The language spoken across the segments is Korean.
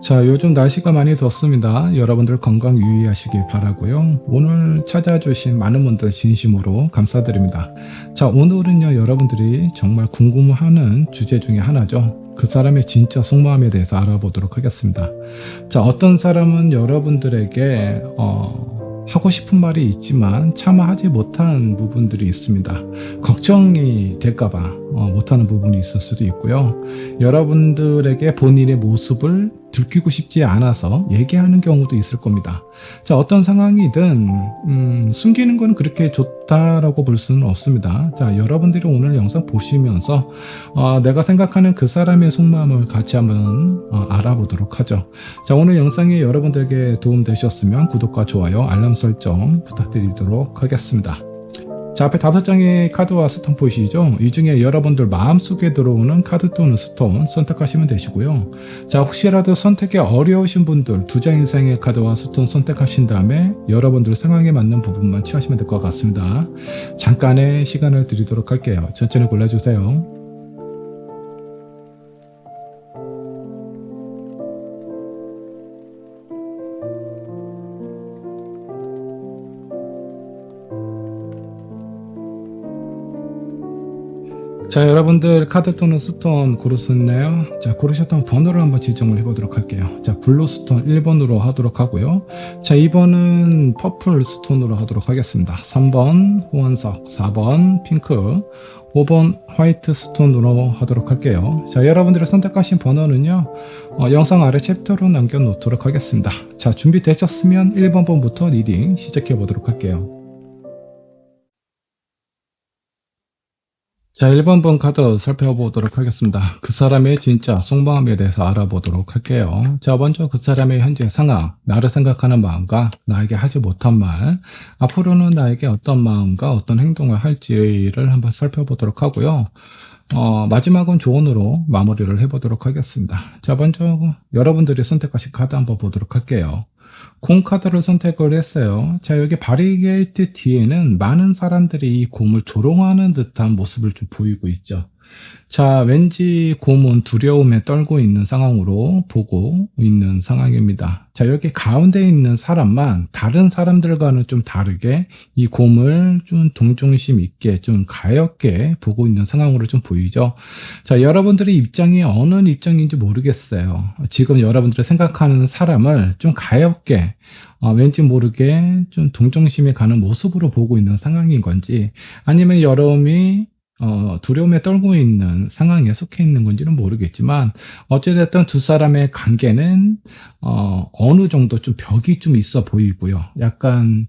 자, 요즘 날씨가 많이 덥습니다. 여러분들 건강 유의하시길 바라고요. 오늘 찾아주신 많은 분들 진심으로 감사드립니다. 자, 오늘은요, 여러분들이 정말 궁금해하는 주제 중에 하나죠. 그 사람의 진짜 속마음에 대해서 알아보도록 하겠습니다. 자, 어떤 사람은 여러분들에게 하고 싶은 말이 있지만 차마 하지 못한 부분들이 있습니다. 걱정이 될까봐 못하는 부분이 있을 수도 있고요. 여러분들에게 본인의 모습을 들키고 싶지 않아서 얘기하는 경우도 있을 겁니다. 자, 어떤 상황이든 숨기는 건 그렇게 좋다라고 볼 수는 없습니다. 자, 여러분들이 오늘 영상 보시면서 내가 생각하는 그 사람의 속마음을 같이 한번 알아보도록 하죠. 자, 오늘 영상이 여러분들에게 도움되셨으면 구독과 좋아요, 알람 설정 부탁드리도록 하겠습니다. 자, 앞에 5장의 카드와 스톤 보이시죠? 이 중에 여러분들 마음속에 들어오는 카드 또는 스톤 선택하시면 되시고요. 자, 혹시라도 선택이 어려우신 분들 2장 이상의 카드와 스톤 선택하신 다음에 여러분들 상황에 맞는 부분만 취하시면 될 것 같습니다. 잠깐의 시간을 드리도록 할게요. 천천히 골라주세요. 자, 여러분들 카드 또는 스톤 고르셨나요? 자, 고르셨던 번호를 한번 지정을 해보도록 할게요. 자, 블루 스톤 1번으로 하도록 하고요. 자, 2번은 퍼플 스톤으로 하도록 하겠습니다. 3번 호원석, 4번 핑크, 5번 화이트 스톤으로 하도록 할게요. 자, 여러분들이 선택하신 번호는요, 영상 아래 챕터로 남겨놓도록 하겠습니다. 자, 준비되셨으면 1번 번부터 리딩 시작해 보도록 할게요. 자, 1번 번 카드 살펴보도록 하겠습니다. 그 사람의 진짜 속마음에 대해서 알아보도록 할게요. 자, 먼저 그 사람의 현재 상황, 나를 생각하는 마음과 나에게 하지 못한 말, 앞으로는 나에게 어떤 마음과 어떤 행동을 할지를 한번 살펴보도록 하고요. 마지막은 조언으로 마무리를 해보도록 하겠습니다. 자, 먼저 여러분들이 선택하신 카드 한번 보도록 할게요. 공 카드를 선택을 했어요. 자, 여기 바리게이트 뒤에는 많은 사람들이 이 곰을 조롱하는 듯한 모습을 좀 보이고 있죠. 자, 왠지 곰은 두려움에 떨고 있는 상황으로 보고 있는 상황입니다. 자, 여기 가운데 있는 사람만 다른 사람들과는 좀 다르게 이 곰을 좀 동정심 있게 좀 가엽게 보고 있는 상황으로 좀 보이죠. 자, 여러분들의 입장이 어느 입장인지 모르겠어요. 지금 여러분들이 생각하는 사람을 좀 가엽게 왠지 모르게 좀 동정심이 가는 모습으로 보고 있는 상황인 건지 아니면 여러분이 두려움에 떨고 있는 상황에 속해 있는 건지는 모르겠지만 어찌됐든 두 사람의 관계는 어느 정도 좀 벽이 좀 있어 보이고요. 약간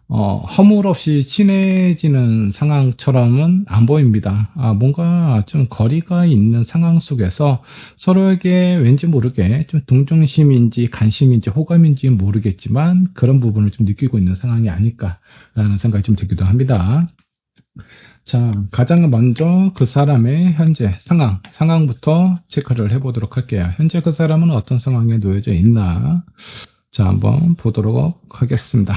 허물없이 친해지는 상황처럼은 안 보입니다. 뭔가 좀 거리가 있는 상황 속에서 서로에게 왠지 모르게 좀 동정심인지 관심인지 호감인지 모르겠지만 그런 부분을 좀 느끼고 있는 상황이 아닐까라는 생각이 좀 들기도 합니다. 자, 가장 먼저 그 사람의 현재 상황부터 체크를 해보도록 할게요. 현재 그 사람은 어떤 상황에 놓여져 있나? 자, 한번 보도록 하겠습니다.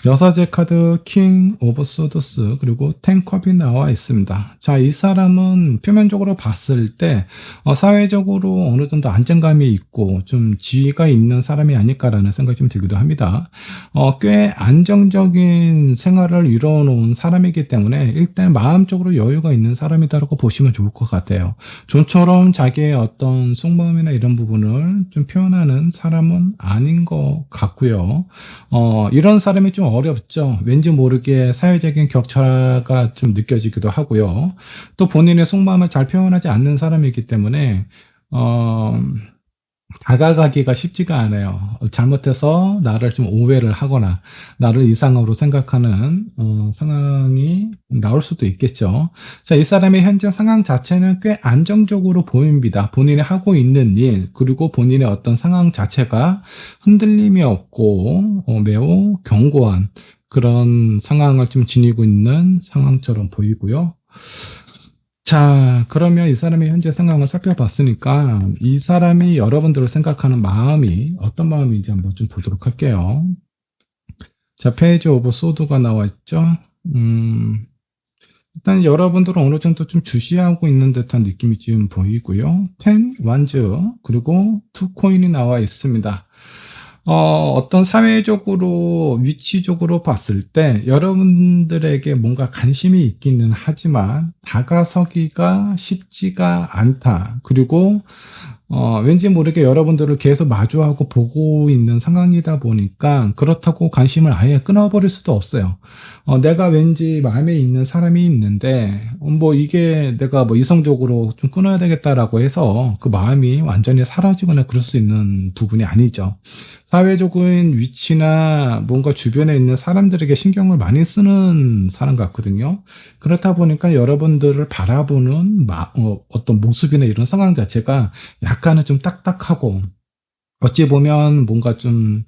여사제 카드 킹 오브 소드스 그리고 10컵이 나와 있습니다. 자, 이 사람은 표면적으로 봤을 때 사회적으로 어느 정도 안정감이 있고 좀 지위가 있는 사람이 아닐까라는 생각이 좀 들기도 합니다. 꽤 안정적인 생활을 이뤄놓은 사람이기 때문에 일단 마음적으로 여유가 있는 사람이다라고 보시면 좋을 것 같아요. 좀처럼 자기의 어떤 속마음이나 이런 부분을 좀 표현하는 사람은 아닌 것 같고요. 이런 사람이 좀 어렵죠. 왠지 모르게 사회적인 격차가 좀 느껴지기도 하고요. 또 본인의 속마음을 잘 표현하지 않는 사람이기 때문에 어, 다가가기가 쉽지가 않아요. 잘못해서 나를 좀 오해를 하거나 나를 이상으로 생각하는 상황이 나올 수도 있겠죠. 자, 이 사람의 현재 상황 자체는 꽤 안정적으로 보입니다. 본인이 하고 있는 일 그리고 본인의 어떤 상황 자체가 흔들림이 없고 매우 견고한 그런 상황을 좀 지니고 있는 상황처럼 보이고요. 자, 그러면 이 사람의 현재 상황을 살펴봤으니까 이 사람이 여러분들을 생각하는 마음이 어떤 마음인지 한번 좀 보도록 할게요. 자, 페이지 오브 소드가 나와 있죠. 일단 여러분들은 어느 정도 좀 주시하고 있는 듯한 느낌이 좀 보이고요. 10 완즈 그리고 2 코인이 나와 있습니다. 어떤 사회적으로 위치적으로 봤을 때 여러분들에게 뭔가 관심이 있기는 하지만 다가서기가 쉽지가 않다. 그리고 왠지 모르게 여러분들을 계속 마주하고 보고 있는 상황이다 보니까 그렇다고 관심을 아예 끊어버릴 수도 없어요. 내가 왠지 마음에 있는 사람이 있는데, 뭐 이게 내가 뭐 이성적으로 좀 끊어야 되겠다라고 해서 그 마음이 완전히 사라지거나 그럴 수 있는 부분이 아니죠. 사회적인 위치나 뭔가 주변에 있는 사람들에게 신경을 많이 쓰는 사람 같거든요. 그렇다 보니까 여러분들을 바라보는 어떤 모습이나 이런 상황 자체가 약간은 좀 딱딱하고 어찌 보면 뭔가 좀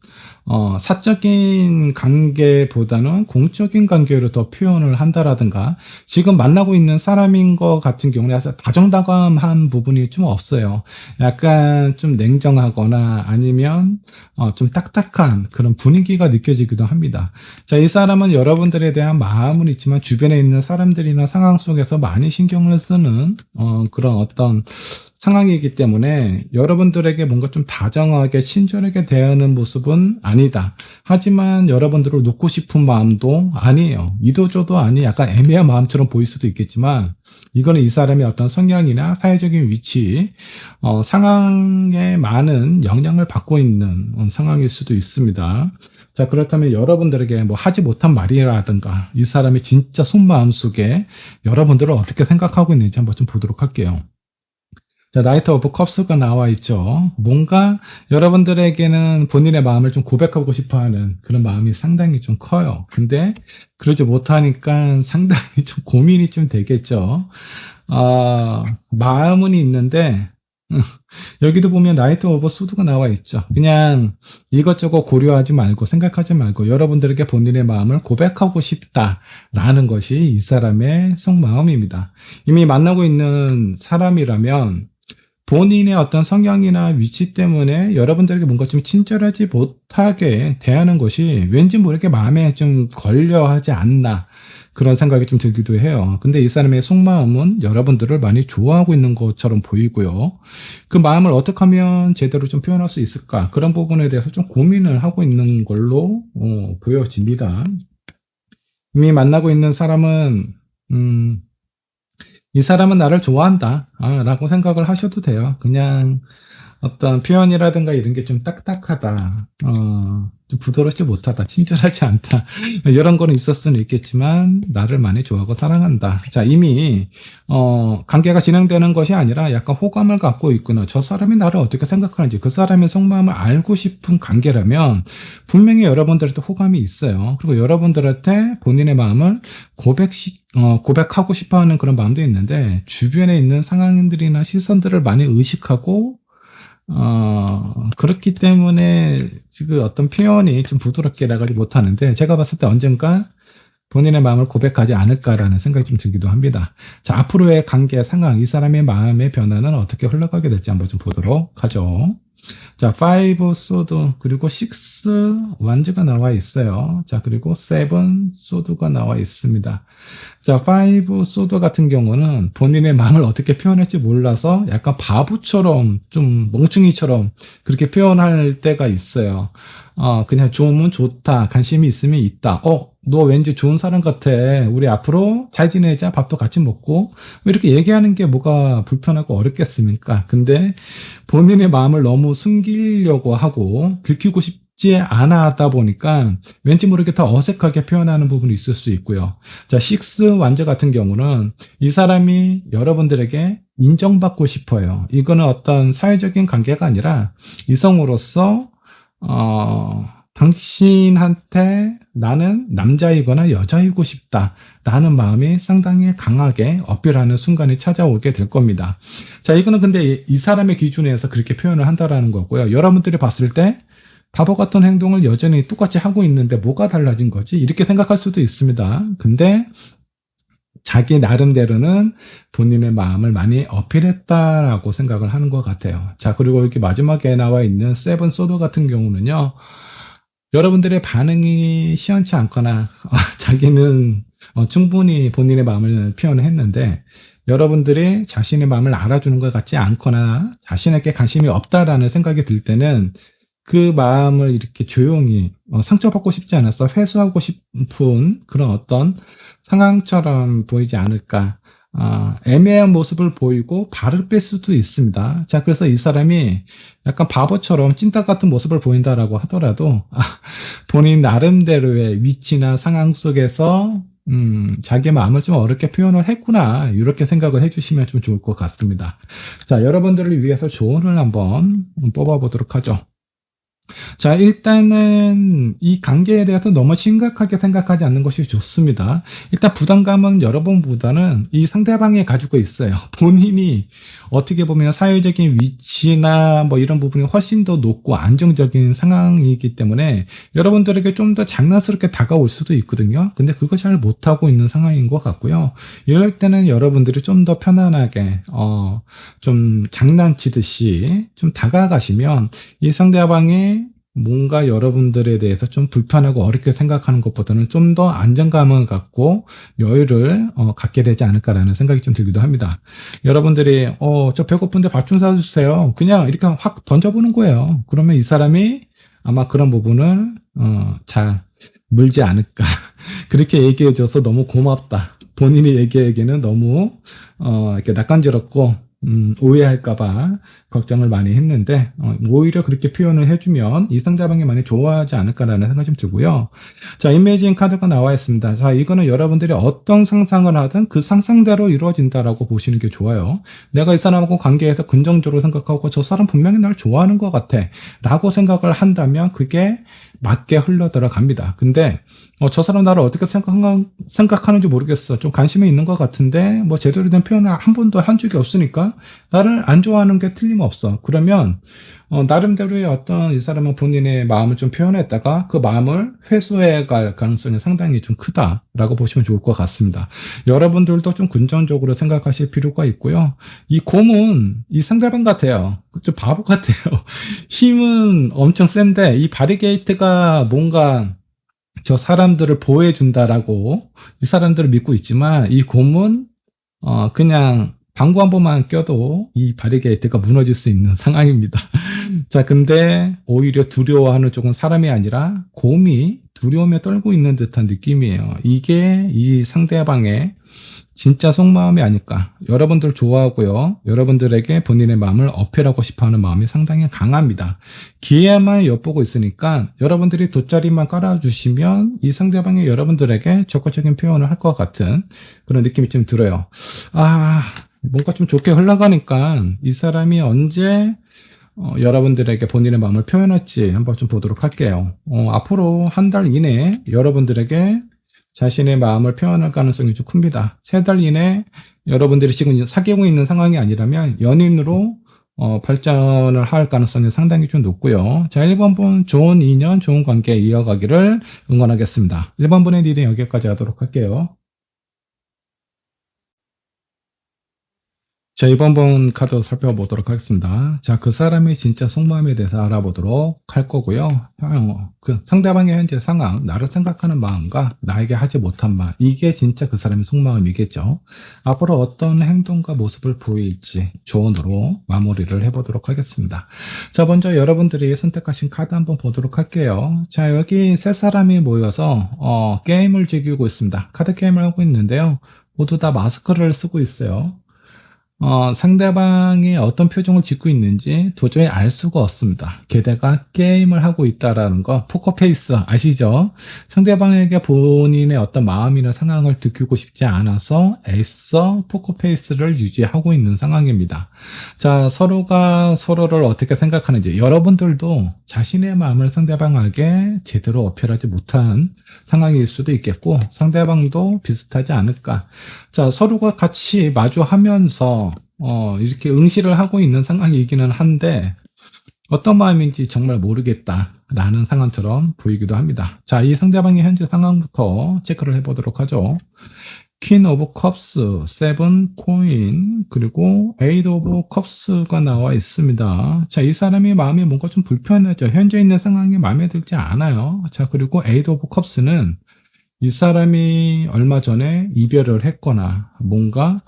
사적인 관계보다는 공적인 관계로 더 표현을 한다라든가 지금 만나고 있는 사람인 것 같은 경우는 사실 다정다감한 부분이 좀 없어요. 약간 좀 냉정하거나 아니면 좀 딱딱한 그런 분위기가 느껴지기도 합니다. 자, 이 사람은 여러분들에 대한 마음은 있지만 주변에 있는 사람들이나 상황 속에서 많이 신경을 쓰는 그런 어떤 상황이기 때문에 여러분들에게 뭔가 좀 다정하게 친절하게 대하는 모습은 아니다. 하지만 여러분들을 놓고 싶은 마음도 아니에요. 이도저도 아니 약간 애매한 마음처럼 보일 수도 있겠지만 이거는 이 사람의 어떤 성향이나 사회적인 위치, 상황에 많은 영향을 받고 있는 상황일 수도 있습니다. 자, 그렇다면 여러분들에게 뭐 하지 못한 말이라든가 이 사람의 진짜 속마음 속에 여러분들을 어떻게 생각하고 있는지 한번 좀 보도록 할게요. 자, 나이트 오브 컵스가 나와 있죠. 뭔가 여러분들에게는 본인의 마음을 좀 고백하고 싶어 하는 그런 마음이 상당히 좀 커요. 근데 그러지 못하니까 상당히 좀 고민이 좀 되겠죠. 마음은 있는데, 여기도 보면 나이트 오브 소드가 나와 있죠. 그냥 이것저것 고려하지 말고 생각하지 말고 여러분들에게 본인의 마음을 고백하고 싶다라는 것이 이 사람의 속마음입니다. 이미 만나고 있는 사람이라면 본인의 어떤 성향이나 위치 때문에 여러분들에게 뭔가 좀 친절하지 못하게 대하는 것이 왠지 모르게 마음에 좀 걸려 하지 않나 그런 생각이 좀 들기도 해요. 근데 이 사람의 속마음은 여러분들을 많이 좋아하고 있는 것처럼 보이고요. 그 마음을 어떻게 하면 제대로 좀 표현할 수 있을까? 그런 부분에 대해서 좀 고민을 하고 있는 걸로 보여집니다. 이미 만나고 있는 사람은 음, 이 사람은 나를 좋아한다. 라고 생각을 하셔도 돼요. 그냥 어떤 표현이라든가 이런 게 좀 딱딱하다. 좀 부드럽지 못하다. 친절하지 않다. 이런 거는 있을 수는 있겠지만, 나를 많이 좋아하고 사랑한다. 자, 이미, 관계가 진행되는 것이 아니라 약간 호감을 갖고 있구나. 저 사람이 나를 어떻게 생각하는지, 그 사람의 속마음을 알고 싶은 관계라면, 분명히 여러분들한테 호감이 있어요. 그리고 여러분들한테 본인의 마음을 고백하고 싶어 하는 그런 마음도 있는데, 주변에 있는 상황들이나 시선들을 많이 의식하고, 그렇기 때문에 지금 어떤 표현이 좀 부드럽게 나가지 못하는데, 제가 봤을 때 언젠가 본인의 마음을 고백하지 않을까라는 생각이 좀 들기도 합니다. 자, 앞으로의 관계 상황, 이 사람의 마음의 변화는 어떻게 흘러가게 될지 한번 좀 보도록 하죠. 자, 5 소드 그리고 6 완즈가 나와 있어요. 자, 그리고 7 소드가 나와 있습니다. 자, 5 소드 같은 경우는 본인의 마음을 어떻게 표현할지 몰라서 약간 바보처럼 좀 멍충이처럼 그렇게 표현할 때가 있어요. 그냥 좋으면 좋다. 관심이 있으면 있다. 너 왠지 좋은 사람 같아. 우리 앞으로 잘 지내자. 밥도 같이 먹고. 이렇게 얘기하는 게 뭐가 불편하고 어렵겠습니까? 근데 본인의 마음을 너무 숨기려고 하고 들키고 싶지 않아 하다 보니까 왠지 모르게 더 어색하게 표현하는 부분이 있을 수 있고요. 자, 6 완저 같은 경우는 이 사람이 여러분들에게 인정받고 싶어요. 이거는 어떤 사회적인 관계가 아니라 이성으로서 당신한테 나는 남자이거나 여자이고 싶다라는 마음이 상당히 강하게 어필하는 순간이 찾아오게 될 겁니다. 자, 이거는 근데 이 사람의 기준에서 그렇게 표현을 한다라는 거고요. 여러분들이 봤을 때 바보 같은 행동을 여전히 똑같이 하고 있는데 뭐가 달라진 거지? 이렇게 생각할 수도 있습니다. 근데 자기 나름대로는 본인의 마음을 많이 어필했다라고 생각을 하는 것 같아요. 자, 그리고 여기 마지막에 나와 있는 세븐 소드 같은 경우는요. 여러분들의 반응이 시원치 않거나 자기는 충분히 본인의 마음을 표현을 했는데 여러분들이 자신의 마음을 알아주는 것 같지 않거나 자신에게 관심이 없다라는 생각이 들 때는 그 마음을 이렇게 조용히 상처받고 싶지 않아서 회수하고 싶은 그런 어떤 상황처럼 보이지 않을까. 애매한 모습을 보이고 발을 뺄 수도 있습니다. 자, 그래서 이 사람이 약간 바보처럼 찐따 같은 모습을 보인다라고 하더라도 본인 나름대로의 위치나 상황 속에서 자기 마음을 좀 어렵게 표현을 했구나. 이렇게 생각을 해주시면 좀 좋을 것 같습니다. 자, 여러분들을 위해서 조언을 한번 뽑아보도록 하죠. 자, 일단은 이 관계에 대해서 너무 심각하게 생각하지 않는 것이 좋습니다. 일단 부담감은 여러분보다는 이 상대방이 가지고 있어요. 본인이 어떻게 보면 사회적인 위치나 뭐 이런 부분이 훨씬 더 높고 안정적인 상황이기 때문에 여러분들에게 좀 더 장난스럽게 다가올 수도 있거든요. 근데 그걸 잘 못하고 있는 상황인 것 같고요. 이럴 때는 여러분들이 좀 더 편안하게, 좀 장난치듯이 좀 다가가시면 이 상대방이 뭔가 여러분들에 대해서 좀 불편하고 어렵게 생각하는 것보다는 좀 더 안정감을 갖고 여유를 갖게 되지 않을까라는 생각이 좀 들기도 합니다. 여러분들이 저 배고픈데 밥 좀 사주세요. 그냥 이렇게 확 던져보는 거예요. 그러면 이 사람이 아마 그런 부분을 잘 물지 않을까. 그렇게 얘기해줘서 너무 고맙다. 본인이 얘기하기에는 너무 이렇게 낯간지럽고 오해할까봐 걱정을 많이 했는데 오히려 그렇게 표현을 해주면 이 상대방이 많이 좋아하지 않을까라는 생각이 좀 들고요. 자, 이미징 카드가 나와 있습니다. 자, 이거는 여러분들이 어떤 상상을 하든 그 상상대로 이루어진다라고 보시는 게 좋아요. 내가 이 사람하고 관계에서 긍정적으로 생각하고 저 사람 분명히 날 좋아하는 것 같아 라고 생각을 한다면 그게 맞게 흘러 들어갑니다. 근데 저 사람 나를 어떻게 생각하는지 모르겠어. 좀 관심이 있는 것 같은데 뭐 제대로 된 표현을 한 번도 한 적이 없으니까 나를 안 좋아하는 게 틀림없어. 그러면 나름대로의 어떤 이 사람은 본인의 마음을 좀 표현했다가 그 마음을 회수해 갈 가능성이 상당히 좀 크다라고 보시면 좋을 것 같습니다. 여러분들도 좀 긍정적으로 생각하실 필요가 있고요. 이 곰은 이 상대방 같아요. 좀 바보 같아요. 힘은 엄청 센데 이 바리게이트가 뭔가 저 사람들을 보호해준다라고 이 사람들을 믿고 있지만 이 곰은 그냥 방구 한 번만 껴도 이 바리게이트가 무너질 수 있는 상황입니다. 자, 근데 오히려 두려워하는 쪽은 사람이 아니라 곰이 두려움에 떨고 있는 듯한 느낌이에요. 이게 이 상대방의 진짜 속마음이 아닐까. 여러분들 좋아하고요. 여러분들에게 본인의 마음을 어필하고 싶어하는 마음이 상당히 강합니다. 기회만 엿보고 있으니까 여러분들이 돗자리만 깔아주시면 이 상대방이 여러분들에게 적극적인 표현을 할 것 같은 그런 느낌이 좀 들어요. 뭔가 좀 좋게 흘러가니까 이 사람이 언제 여러분들에게 본인의 마음을 표현할지 한번 좀 보도록 할게요. 앞으로 한 달 이내에 여러분들에게 자신의 마음을 표현할 가능성이 좀 큽니다. 3달 이내 여러분들이 지금 사귀고 있는 상황이 아니라면 연인으로 발전을 할 가능성이 상당히 좀 높고요. 자, 1번 분 좋은 인연, 좋은 관계 이어가기를 응원하겠습니다. 1번 분의 리딩 여기까지 하도록 할게요. 자, 이번 번 카드 살펴보도록 하겠습니다. 자, 그 사람의 진짜 속마음에 대해서 알아보도록 할 거고요. 그 상대방의 현재 상황, 나를 생각하는 마음과 나에게 하지 못한 말, 이게 진짜 그 사람의 속마음이겠죠. 앞으로 어떤 행동과 모습을 보일지 조언으로 마무리를 해보도록 하겠습니다. 자, 먼저 여러분들이 선택하신 카드 한번 보도록 할게요. 자, 여기 세 사람이 모여서 게임을 즐기고 있습니다. 카드 게임을 하고 있는데요. 모두 다 마스크를 쓰고 있어요. 상대방이 어떤 표정을 짓고 있는지 도저히 알 수가 없습니다. 게다가 게임을 하고 있다라는 거, 포커페이스 아시죠? 상대방에게 본인의 어떤 마음이나 상황을 들키고 싶지 않아서 애써 포커페이스를 유지하고 있는 상황입니다. 자, 서로가 서로를 어떻게 생각하는지 여러분들도 자신의 마음을 상대방에게 제대로 어필하지 못한 상황일 수도 있겠고 상대방도 비슷하지 않을까. 자, 서로가 같이 마주하면서 이렇게 응시를 하고 있는 상황이기는 한데 어떤 마음인지 정말 모르겠다라는 상황처럼 보이기도 합니다. 자, 이 상대방의 현재 상황부터 체크를 해보도록 하죠. 퀸 오브 컵스, 세븐 코인, 그리고 에이드 오브 컵스가 나와 있습니다. 자, 이 사람의 마음이 뭔가 좀 불편하죠. 현재 있는 상황이 마음에 들지 않아요. 자, 그리고 에이드 오브 컵스는 이 사람이 얼마 전에 이별을 했거나 뭔가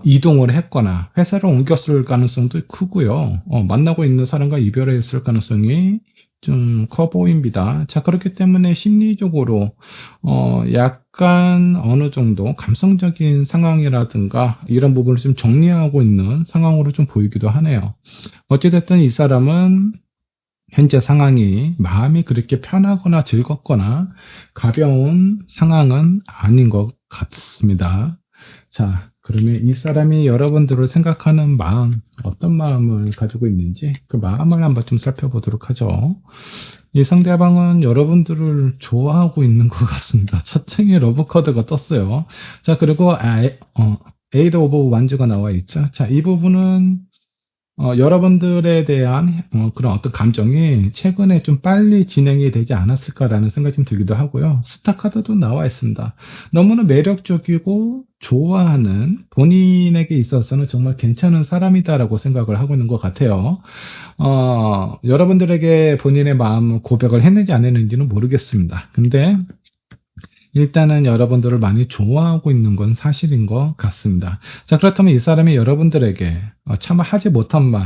이동을 했거나 회사를 옮겼을 가능성도 크고요. 만나고 있는 사람과 이별했을 가능성이 좀 커 보입니다. 자, 그렇기 때문에 심리적으로 약간 어느 정도 감성적인 상황이라든가 이런 부분을 좀 정리하고 있는 상황으로 좀 보이기도 하네요. 어찌됐든 이 사람은 현재 상황이 마음이 그렇게 편하거나 즐겁거나 가벼운 상황은 아닌 것 같습니다. 자, 그러면 이 사람이 여러분들을 생각하는 마음, 어떤 마음을 가지고 있는지 그 마음을 한번 좀 살펴보도록 하죠. 이 상대방은 여러분들을 좋아하고 있는 것 같습니다. 첫 장에 러브 카드가 떴어요. 자, 그리고 에이드 오브 완즈가 나와 있죠. 자, 이 부분은 여러분들에 대한 그런 어떤 감정이 최근에 좀 빨리 진행이 되지 않았을까라는 생각이 좀 들기도 하고요. 스타 카드도 나와 있습니다. 너무나 매력적이고 좋아하는 본인에게 있어서는 정말 괜찮은 사람이다라고 생각을 하고 있는 것 같아요. 여러분들에게 본인의 마음을 고백을 했는지 안 했는지는 모르겠습니다. 근데 일단은 여러분들을 많이 좋아하고 있는 건 사실인 것 같습니다. 자, 그렇다면 이 사람이 여러분들에게 참 하지 못한 말,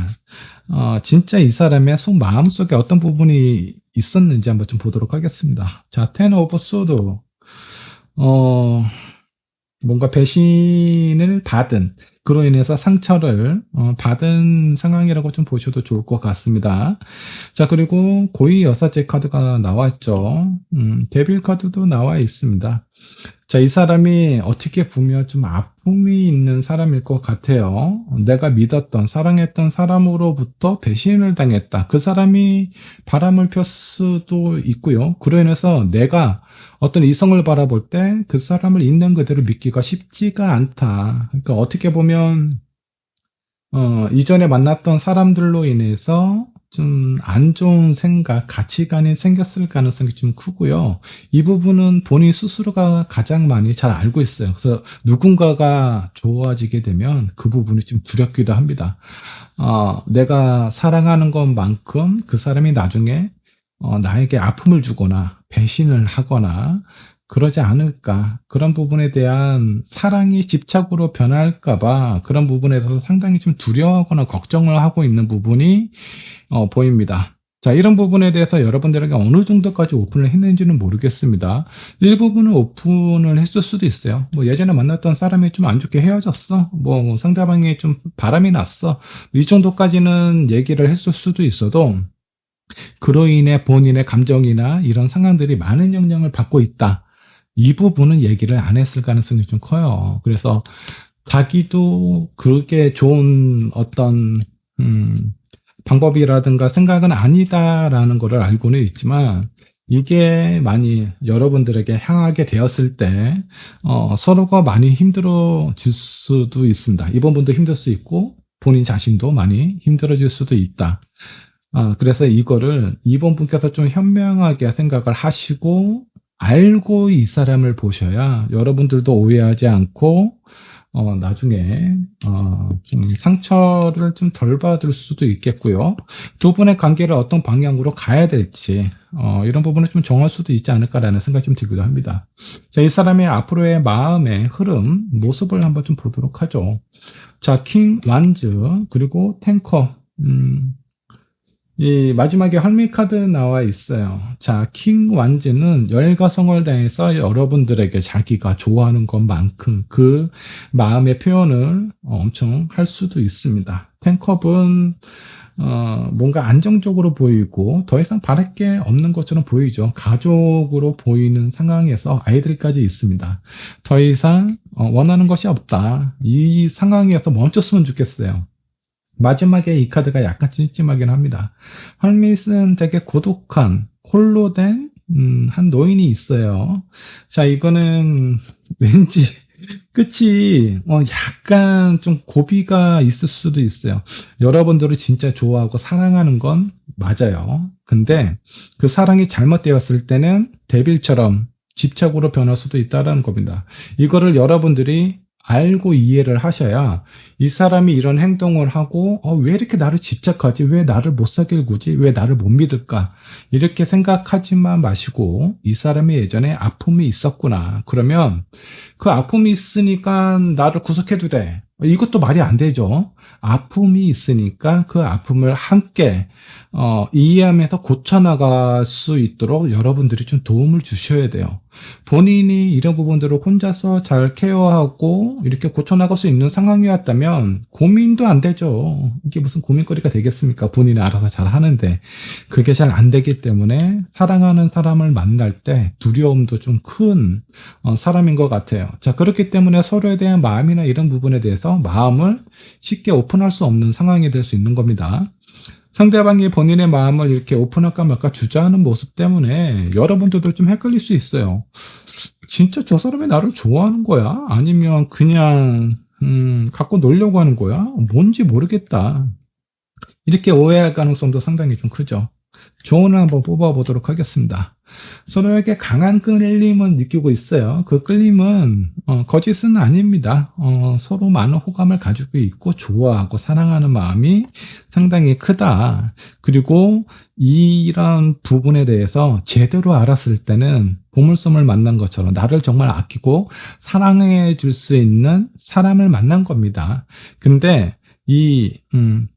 진짜 이 사람의 속 마음속에 어떤 부분이 있었는지 한번 좀 보도록 하겠습니다. 자, 텐 오브 소드, 어, 뭔가 배신을 받은, 그로 인해서 상처를 받은 상황이라고 좀 보셔도 좋을 것 같습니다. 자, 그리고 고위 여사제 카드가 나왔죠. 데빌 카드도 나와 있습니다. 자, 이 사람이 어떻게 보면 좀 아픔이 있는 사람일 것 같아요. 내가 믿었던, 사랑했던 사람으로부터 배신을 당했다. 그 사람이 바람을 폈 수도 있고요. 그로 인해서 내가 어떤 이성을 바라볼 때 그 사람을 있는 그대로 믿기가 쉽지가 않다. 그러니까 어떻게 보면 이전에 만났던 사람들로 인해서 좀 안 좋은 생각, 가치관이 생겼을 가능성이 좀 크고요. 이 부분은 본인 스스로가 가장 많이 잘 알고 있어요. 그래서 누군가가 좋아지게 되면 그 부분이 좀 두렵기도 합니다. 내가 사랑하는 것만큼 그 사람이 나중에 나에게 아픔을 주거나 배신을 하거나 그러지 않을까. 그런 부분에 대한 사랑이 집착으로 변할까봐 그런 부분에 대해서 상당히 좀 두려워하거나 걱정을 하고 있는 부분이 보입니다. 자, 이런 부분에 대해서 여러분들에게 어느 정도까지 오픈을 했는지는 모르겠습니다. 일부분은 오픈을 했을 수도 있어요. 뭐 예전에 만났던 사람이 좀 안 좋게 헤어졌어. 뭐 상대방이 좀 바람이 났어. 이 정도까지는 얘기를 했을 수도 있어도 그로 인해 본인의 감정이나 이런 상황들이 많은 영향을 받고 있다. 이 부분은 얘기를 안 했을 가능성이 좀 커요. 그래서 자기도 그렇게 좋은 어떤 방법이라든가 생각은 아니다라는 것을 알고는 있지만 이게 많이 여러분들에게 향하게 되었을 때 서로가 많이 힘들어질 수도 있습니다. 이번 분도 힘들 수 있고 본인 자신도 많이 힘들어질 수도 있다. 그래서 이거를 이번 분께서 좀 현명하게 생각을 하시고 알고 이 사람을 보셔야 여러분들도 오해하지 않고 나중에 좀 상처를 좀 덜 받을 수도 있겠고요. 두 분의 관계를 어떤 방향으로 가야 될지 이런 부분을 좀 정할 수도 있지 않을까라는 생각이 좀 들기도 합니다. 자, 이 사람의 앞으로의 마음의 흐름, 모습을 한번 좀 보도록 하죠. 자, 킹 완즈 그리고 탱커. 이 마지막에 헐미 카드 나와 있어요. 자, 킹 완즈는 열과성을 다해서 여러분들에게 자기가 좋아하는 것만큼 그 마음의 표현을 엄청 할 수도 있습니다. 탱컵은 뭔가 안정적으로 보이고 더 이상 바랄 게 없는 것처럼 보이죠. 가족으로 보이는 상황에서 아이들까지 있습니다. 더 이상 원하는 것이 없다. 이 상황에서 멈췄으면 좋겠어요. 마지막에 이 카드가 약간 찜찜하긴 합니다. 헐밋은 되게 고독한 홀로 된 한 노인이 있어요. 자, 이거는 왠지 끝이 약간 좀 고비가 있을 수도 있어요. 여러분들을 진짜 좋아하고 사랑하는 건 맞아요. 근데 그 사랑이 잘못되었을 때는 데빌처럼 집착으로 변할 수도 있다는 겁니다. 이거를 여러분들이 알고 이해를 하셔야 이 사람이 이런 행동을 하고 왜 이렇게 나를 집착하지? 왜 나를 못 사귈 구지? 왜 나를 못 믿을까? 이렇게 생각하지만 마시고 이 사람이 예전에 아픔이 있었구나. 그러면 그 아픔이 있으니까 나를 구속해도 돼. 이것도 말이 안 되죠. 아픔이 있으니까 그 아픔을 함께 이해하면서 고쳐나갈 수 있도록 여러분들이 좀 도움을 주셔야 돼요. 본인이 이런 부분들을 혼자서 잘 케어하고 이렇게 고쳐나갈 수 있는 상황이었다면 고민도 안 되죠. 이게 무슨 고민거리가 되겠습니까? 본인이 알아서 잘 하는데 그게 잘 안 되기 때문에 사랑하는 사람을 만날 때 두려움도 좀 큰 사람인 것 같아요. 자, 그렇기 때문에 서로에 대한 마음이나 이런 부분에 대해서 마음을 쉽게 오픈할 수 없는 상황이 될 수 있는 겁니다. 상대방이 본인의 마음을 이렇게 오픈할까 말까 주저하는 모습 때문에 여러분들도 좀 헷갈릴 수 있어요. 진짜 저 사람이 나를 좋아하는 거야? 아니면 그냥 갖고 놀려고 하는 거야? 뭔지 모르겠다. 이렇게 오해할 가능성도 상당히 좀 크죠. 조언을 한번 뽑아보도록 하겠습니다. 서로에게 강한 끌림을 느끼고 있어요. 그 끌림은 거짓은 아닙니다. 서로 많은 호감을 가지고 있고 좋아하고 사랑하는 마음이 상당히 크다. 그리고 이런 부분에 대해서 제대로 알았을 때는 보물섬을 만난 것처럼 나를 정말 아끼고 사랑해 줄 수 있는 사람을 만난 겁니다. 근데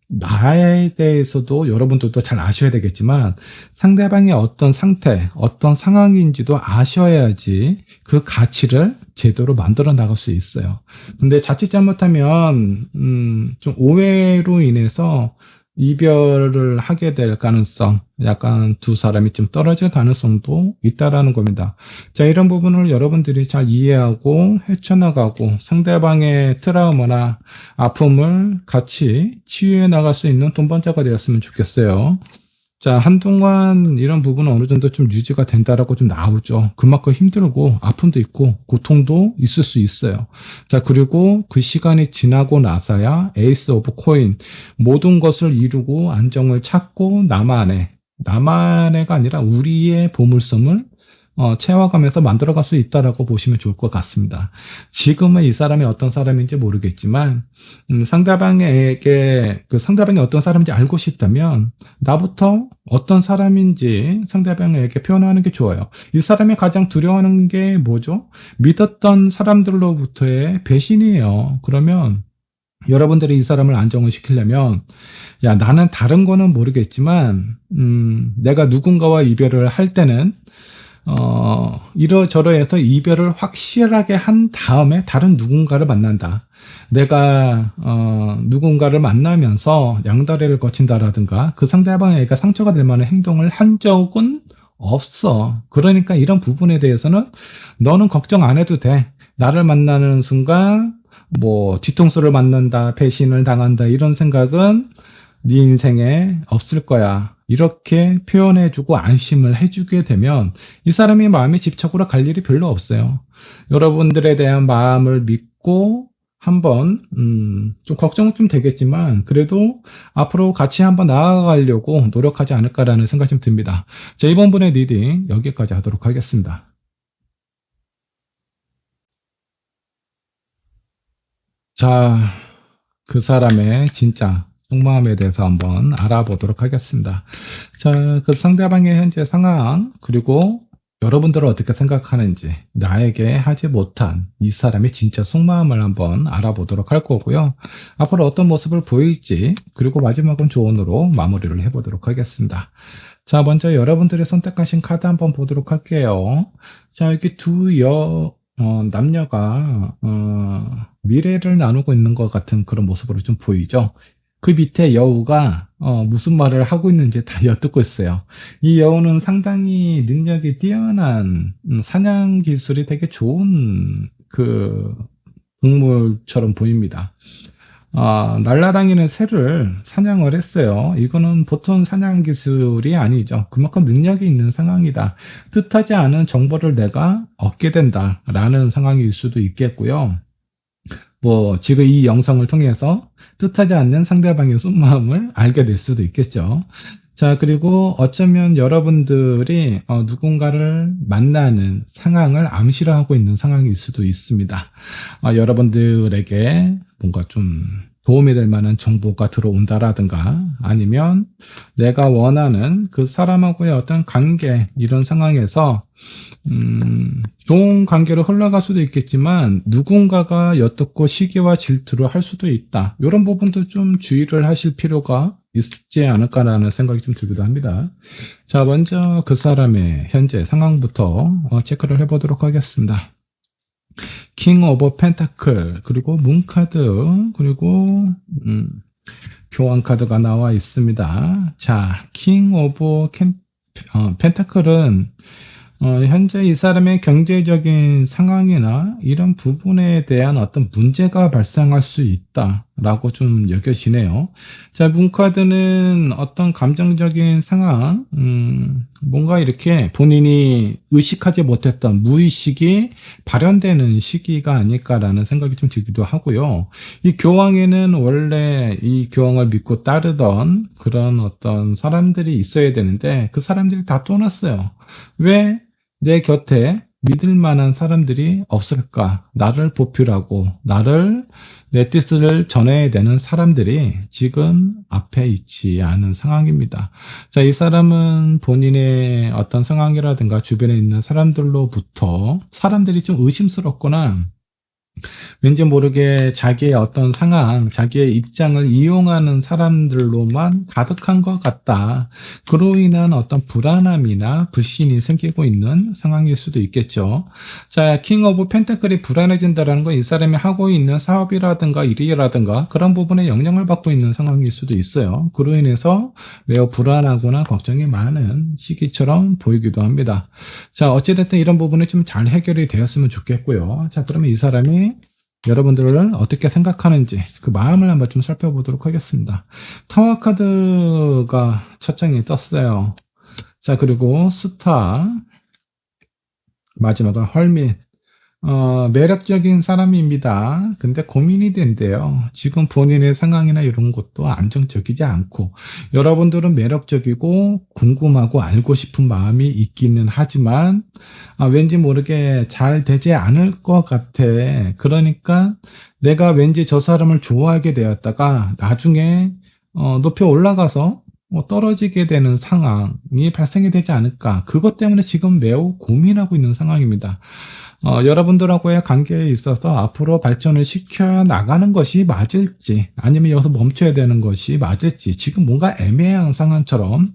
나에 대해서도 여러분들도 잘 아셔야 되겠지만 상대방의 어떤 상태, 어떤 상황인지도 아셔야지 그 가치를 제대로 만들어 나갈 수 있어요. 근데 자칫 잘못하면 좀 오해로 인해서 이별을 하게 될 가능성, 약간 두 사람이 좀 떨어질 가능성도 있다라는 겁니다. 자, 이런 부분을 여러분들이 잘 이해하고 헤쳐나가고 상대방의 트라우마나 아픔을 같이 치유해 나갈 수 있는 동반자가 되었으면 좋겠어요. 자, 한동안 이런 부분은 어느 정도 좀 유지가 된다라고 좀 나오죠. 그만큼 힘들고 아픔도 있고 고통도 있을 수 있어요. 자, 그리고 그 시간이 지나고 나서야 에이스 오브 코인 모든 것을 이루고 안정을 찾고 나만의가 아니라 우리의 보물섬을 채워가면서 만들어갈 수 있다라고 보시면 좋을 것 같습니다. 지금은 이 사람이 어떤 사람인지 모르겠지만 상대방에게 그 상대방이 어떤 사람인지 알고 싶다면 나부터 어떤 사람인지 상대방에게 표현하는 게 좋아요. 이 사람이 가장 두려워하는 게 뭐죠? 믿었던 사람들로부터의 배신이에요. 그러면 여러분들이 이 사람을 안정을 시키려면 야, 나는 다른 거는 모르겠지만 내가 누군가와 이별을 할 때는 이러저러해서 이별을 확실하게 한 다음에 다른 누군가를 만난다. 내가 누군가를 만나면서 양다리를 거친다라든가 그 상대방에게 상처가 될 만한 행동을 한 적은 없어. 그러니까 이런 부분에 대해서는 너는 걱정 안 해도 돼. 나를 만나는 순간 뭐 뒤통수를 맞는다, 배신을 당한다 이런 생각은 네 인생에 없을 거야. 이렇게 표현해주고 안심을 해주게 되면 이 사람이 마음이 집착으로 갈 일이 별로 없어요. 여러분들에 대한 마음을 믿고 한번 좀 걱정은 좀 되겠지만 그래도 앞으로 같이 한번 나아가려고 노력하지 않을까라는 생각이 좀 듭니다. 자, 이번 분의 리딩 여기까지 하도록 하겠습니다. 자, 그 사람의 진짜 속마음에 대해서 한번 알아보도록 하겠습니다. 자, 그 상대방의 현재 상황, 그리고 여러분들은 어떻게 생각하는지, 나에게 하지 못한 이 사람의 진짜 속마음을 한번 알아보도록 할 거고요. 앞으로 어떤 모습을 보일지, 그리고 마지막은 조언으로 마무리를 해보도록 하겠습니다. 자, 먼저 여러분들이 선택하신 카드 한번 보도록 할게요. 자, 여기 남녀가 미래를 나누고 있는 것 같은 그런 모습으로 좀 보이죠. 그 밑에 여우가 무슨 말을 하고 있는지 다 엿듣고 있어요. 이 여우는 상당히 능력이 뛰어난 사냥 기술이 되게 좋은 그 동물처럼 보입니다. 날라다니는 새를 사냥을 했어요. 이거는 보통 사냥 기술이 아니죠. 그만큼 능력이 있는 상황이다. 뜻하지 않은 정보를 내가 얻게 된다라는 상황일 수도 있겠고요. 뭐 지금 이 영상을 통해서 뜻하지 않는 상대방의 속마음을 알게 될 수도 있겠죠. 자, 그리고 어쩌면 여러분들이 누군가를 만나는 상황을 암시를 하고 있는 상황일 수도 있습니다. 여러분들에게 뭔가 좀 도움이 될 만한 정보가 들어온다라든가 아니면 내가 원하는 그 사람하고의 어떤 관계 이런 상황에서 좋은 관계로 흘러갈 수도 있겠지만 누군가가 엿듣고 시기와 질투를 할 수도 있다. 이런 부분도 좀 주의를 하실 필요가 있지 않을까라는 생각이 좀 들기도 합니다. 자, 먼저 그 사람의 현재 상황부터 체크를 해보도록 하겠습니다. 킹 오브 펜타클, 그리고 문카드, 그리고 교환 카드가 나와 있습니다. 자, 킹 오브 펜타클은 현재 이 사람의 경제적인 상황이나 이런 부분에 대한 어떤 문제가 발생할 수 있다라고 좀 여겨지네요. 자, 문카드는 어떤 감정적인 상황, 뭔가 이렇게 본인이 의식하지 못했던 무의식이 발현되는 시기가 아닐까라는 생각이 좀 들기도 하고요. 이 교황에는 원래 이 교황을 믿고 따르던 그런 어떤 사람들이 있어야 되는데 그 사람들이 다 떠났어요. 왜 내 곁에 믿을 만한 사람들이 없을까? 나를 보필하고 내 뜻을 전해야 되는 사람들이 지금 앞에 있지 않은 상황입니다. 자, 이 사람은 본인의 어떤 상황이라든가 주변에 있는 사람들로부터 사람들이 좀 의심스럽거나 왠지 모르게 자기의 어떤 상황, 자기의 입장을 이용하는 사람들로만 가득한 것 같다. 그로 인한 어떤 불안함이나 불신이 생기고 있는 상황일 수도 있겠죠. 자, 킹 오브 펜타클이 불안해진다는 건 이 사람이 하고 있는 사업이라든가 일이라든가 그런 부분에 영향을 받고 있는 상황일 수도 있어요. 그로 인해서 매우 불안하거나 걱정이 많은 시기처럼 보이기도 합니다. 자, 어찌됐든 이런 부분이 좀 잘 해결이 되었으면 좋겠고요. 자, 그러면 이 사람이 여러분들을 어떻게 생각하는지 그 마음을 한번 좀 살펴보도록 하겠습니다. 타워 카드가 첫 장에 떴어요. 자, 그리고 스타, 마지막은 헐밋. 매력적인 사람입니다. 근데 고민이 된대요. 지금 본인의 상황이나 이런 것도 안정적이지 않고, 여러분들은 매력적이고 궁금하고 알고 싶은 마음이 있기는 하지만, 왠지 모르게 잘 되지 않을 것 같아. 그러니까 내가 왠지 저 사람을 좋아하게 되었다가 나중에 높이 올라가서 떨어지게 되는 상황이 발생이 되지 않을까. 그것 때문에 지금 매우 고민하고 있는 상황입니다. 여러분들하고의 관계에 있어서 앞으로 발전을 시켜 나가는 것이 맞을지 아니면 여기서 멈춰야 되는 것이 맞을지 지금 뭔가 애매한 상황처럼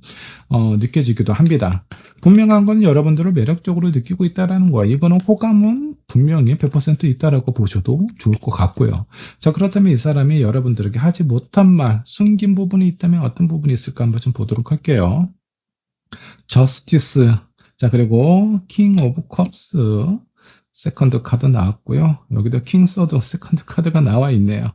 느껴지기도 합니다. 분명한 건 여러분들을 매력적으로 느끼고 있다는 거예요. 이거는 호감은 분명히 100% 있다라고 보셔도 좋을 것 같고요. 자, 그렇다면 이 사람이 여러분들에게 하지 못한 말, 숨긴 부분이 있다면 어떤 부분이 있을까 한번 좀 보도록 할게요. 저스티스. 자, 그리고 킹 오브 컵스. 세컨드 카드 나왔고요. 여기도 킹 소드 세컨드 카드가 나와 있네요.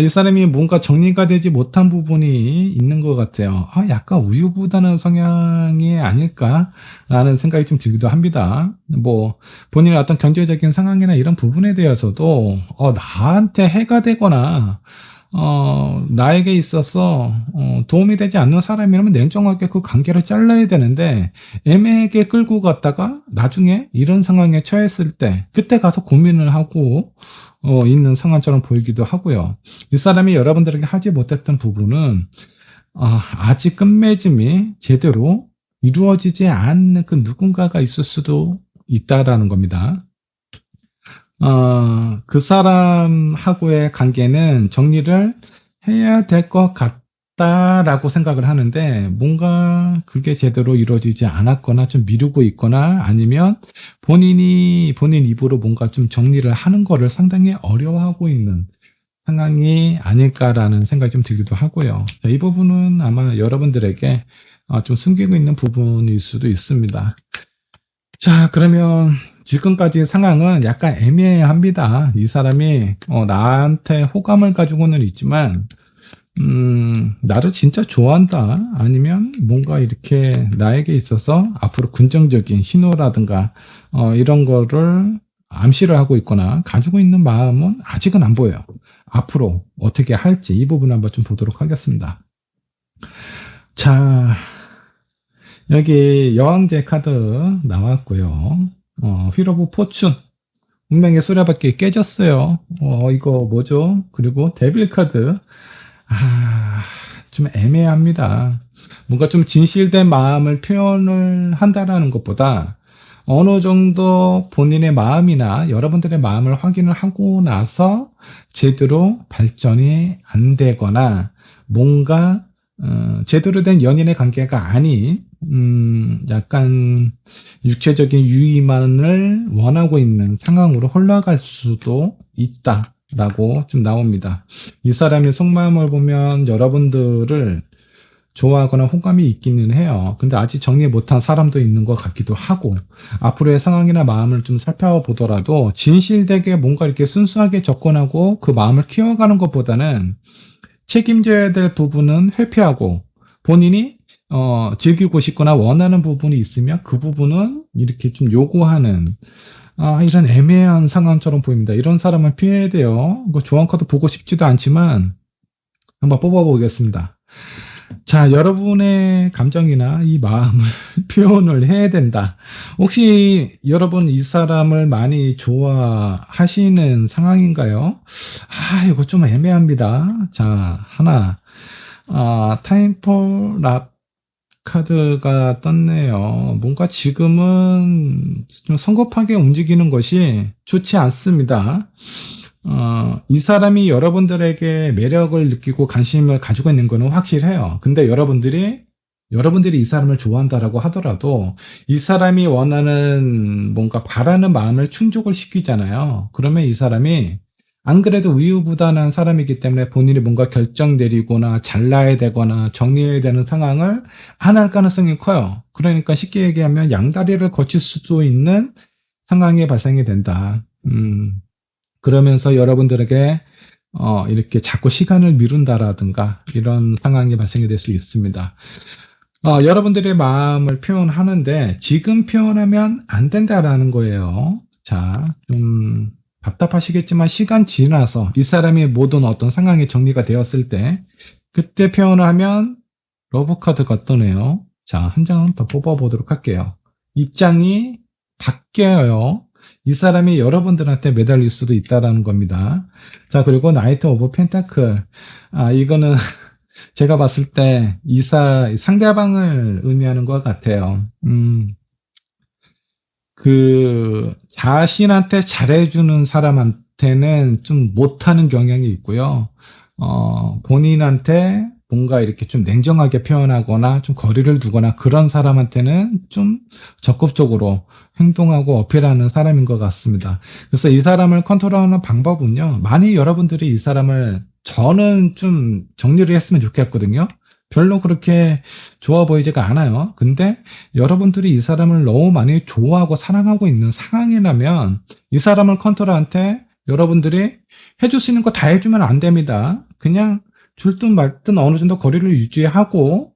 이 사람이 뭔가 정리가 되지 못한 부분이 있는 것 같아요. 약간 우유부단한 성향이 아닐까라는 생각이 좀 들기도 합니다. 뭐 본인의 어떤 경제적인 상황이나 이런 부분에 대해서도 나한테 해가 되거나 나에게 있어서 도움이 되지 않는 사람이라면 냉정하게 그 관계를 잘라야 되는데 애매하게 끌고 갔다가 나중에 이런 상황에 처했을 때 그때 가서 고민을 하고 있는 상황처럼 보이기도 하고요. 이 사람이 여러분들에게 하지 못했던 부분은 아직 끝맺음이 제대로 이루어지지 않는 그 누군가가 있을 수도 있다라는 겁니다. 그 사람하고의 관계는 정리를 해야 될 것 같다라고 생각을 하는데 뭔가 그게 제대로 이루어지지 않았거나 좀 미루고 있거나 아니면 본인 입으로 뭔가 좀 정리를 하는 거를 상당히 어려워하고 있는 상황이 아닐까라는 생각이 좀 들기도 하고요. 자, 이 부분은 아마 여러분들에게 좀 숨기고 있는 부분일 수도 있습니다. 자, 그러면 지금까지의 상황은 약간 애매합니다. 이 사람이 나한테 호감을 가지고는 있지만 나를 진짜 좋아한다 아니면 뭔가 이렇게 나에게 있어서 앞으로 긍정적인 신호라든가 이런 거를 암시를 하고 있거나 가지고 있는 마음은 아직은 안 보여요. 앞으로 어떻게 할지 이 부분 한번 좀 보도록 하겠습니다. 자, 여기 여왕제 카드 나왔고요. 휠 오브 포춘. 운명의 수레바퀴 깨졌어요. 이거 뭐죠? 그리고 데빌 카드. 좀 애매합니다. 뭔가 좀 진실된 마음을 표현을 한다라는 것보다 어느 정도 본인의 마음이나 여러분들의 마음을 확인을 하고 나서 제대로 발전이 안 되거나 뭔가 제대로 된 연인의 관계가 아닌 약간 육체적인 유의만을 원하고 있는 상황으로 흘러갈 수도 있다라고 좀 나옵니다. 이 사람의 속마음을 보면 여러분들을 좋아하거나 호감이 있기는 해요. 근데 아직 정리 못한 사람도 있는 것 같기도 하고, 앞으로의 상황이나 마음을 좀 살펴보더라도 진실되게 뭔가 이렇게 순수하게 접근하고 그 마음을 키워가는 것보다는 책임져야 될 부분은 회피하고 본인이 즐기고 싶거나 원하는 부분이 있으면 그 부분은 이렇게 좀 요구하는 이런 애매한 상황처럼 보입니다. 이런 사람은 피해야 돼요. 뭐 조언 카드 보고 싶지도 않지만 한번 뽑아보겠습니다. 자, 여러분의 감정이나 이 마음을 표현을 해야 된다. 혹시 여러분 이 사람을 많이 좋아하시는 상황인가요? 이거 좀 애매합니다. 자, 하나. 타임폴 락 카드가 떴네요. 뭔가 지금은 좀 성급하게 움직이는 것이 좋지 않습니다. 이 사람이 여러분들에게 매력을 느끼고 관심을 가지고 있는 거는 확실해요. 근데 여러분들이 이 사람을 좋아한다라고 하더라도 이 사람이 원하는 뭔가 바라는 마음을 충족을 시키잖아요. 그러면 이 사람이 안 그래도 우유부단한 사람이기 때문에 본인이 뭔가 결정 내리거나 잘라야 되거나 정리해야 되는 상황을 안 할 가능성이 커요. 그러니까 쉽게 얘기하면 양다리를 거칠 수도 있는 상황이 발생이 된다. 그러면서 여러분들에게 이렇게 자꾸 시간을 미룬다라든가 이런 상황이 발생이 될 수 있습니다. 여러분들의 마음을 표현하는데 지금 표현하면 안 된다라는 거예요. 자, 좀 답답하시겠지만 시간 지나서 이 사람이 모든 어떤 상황이 정리가 되었을 때 그때 표현을 하면 러브 카드가 뜨네요. 자, 한 장 더 뽑아보도록 할게요. 입장이 바뀌어요. 이 사람이 여러분들한테 매달릴 수도 있다라는 겁니다. 자, 그리고 나이트 오브 펜타클. 이거는 제가 봤을 때 상대방을 의미하는 것 같아요. 자신한테 잘해주는 사람한테는 좀 못하는 경향이 있고요. 본인한테 뭔가 이렇게 좀 냉정하게 표현하거나 좀 거리를 두거나 그런 사람한테는 좀 적극적으로 행동하고 어필하는 사람인 것 같습니다. 그래서 이 사람을 컨트롤하는 방법은요. 많이 여러분들이 이 사람을 저는 좀 정리를 했으면 좋겠거든요. 별로 그렇게 좋아 보이지가 않아요. 근데 여러분들이 이 사람을 너무 많이 좋아하고 사랑하고 있는 상황이라면 이 사람을 컨트롤한테 여러분들이 해줄 수 있는 거 다 해주면 안 됩니다. 그냥 줄 듯 말 듯 어느 정도 거리를 유지하고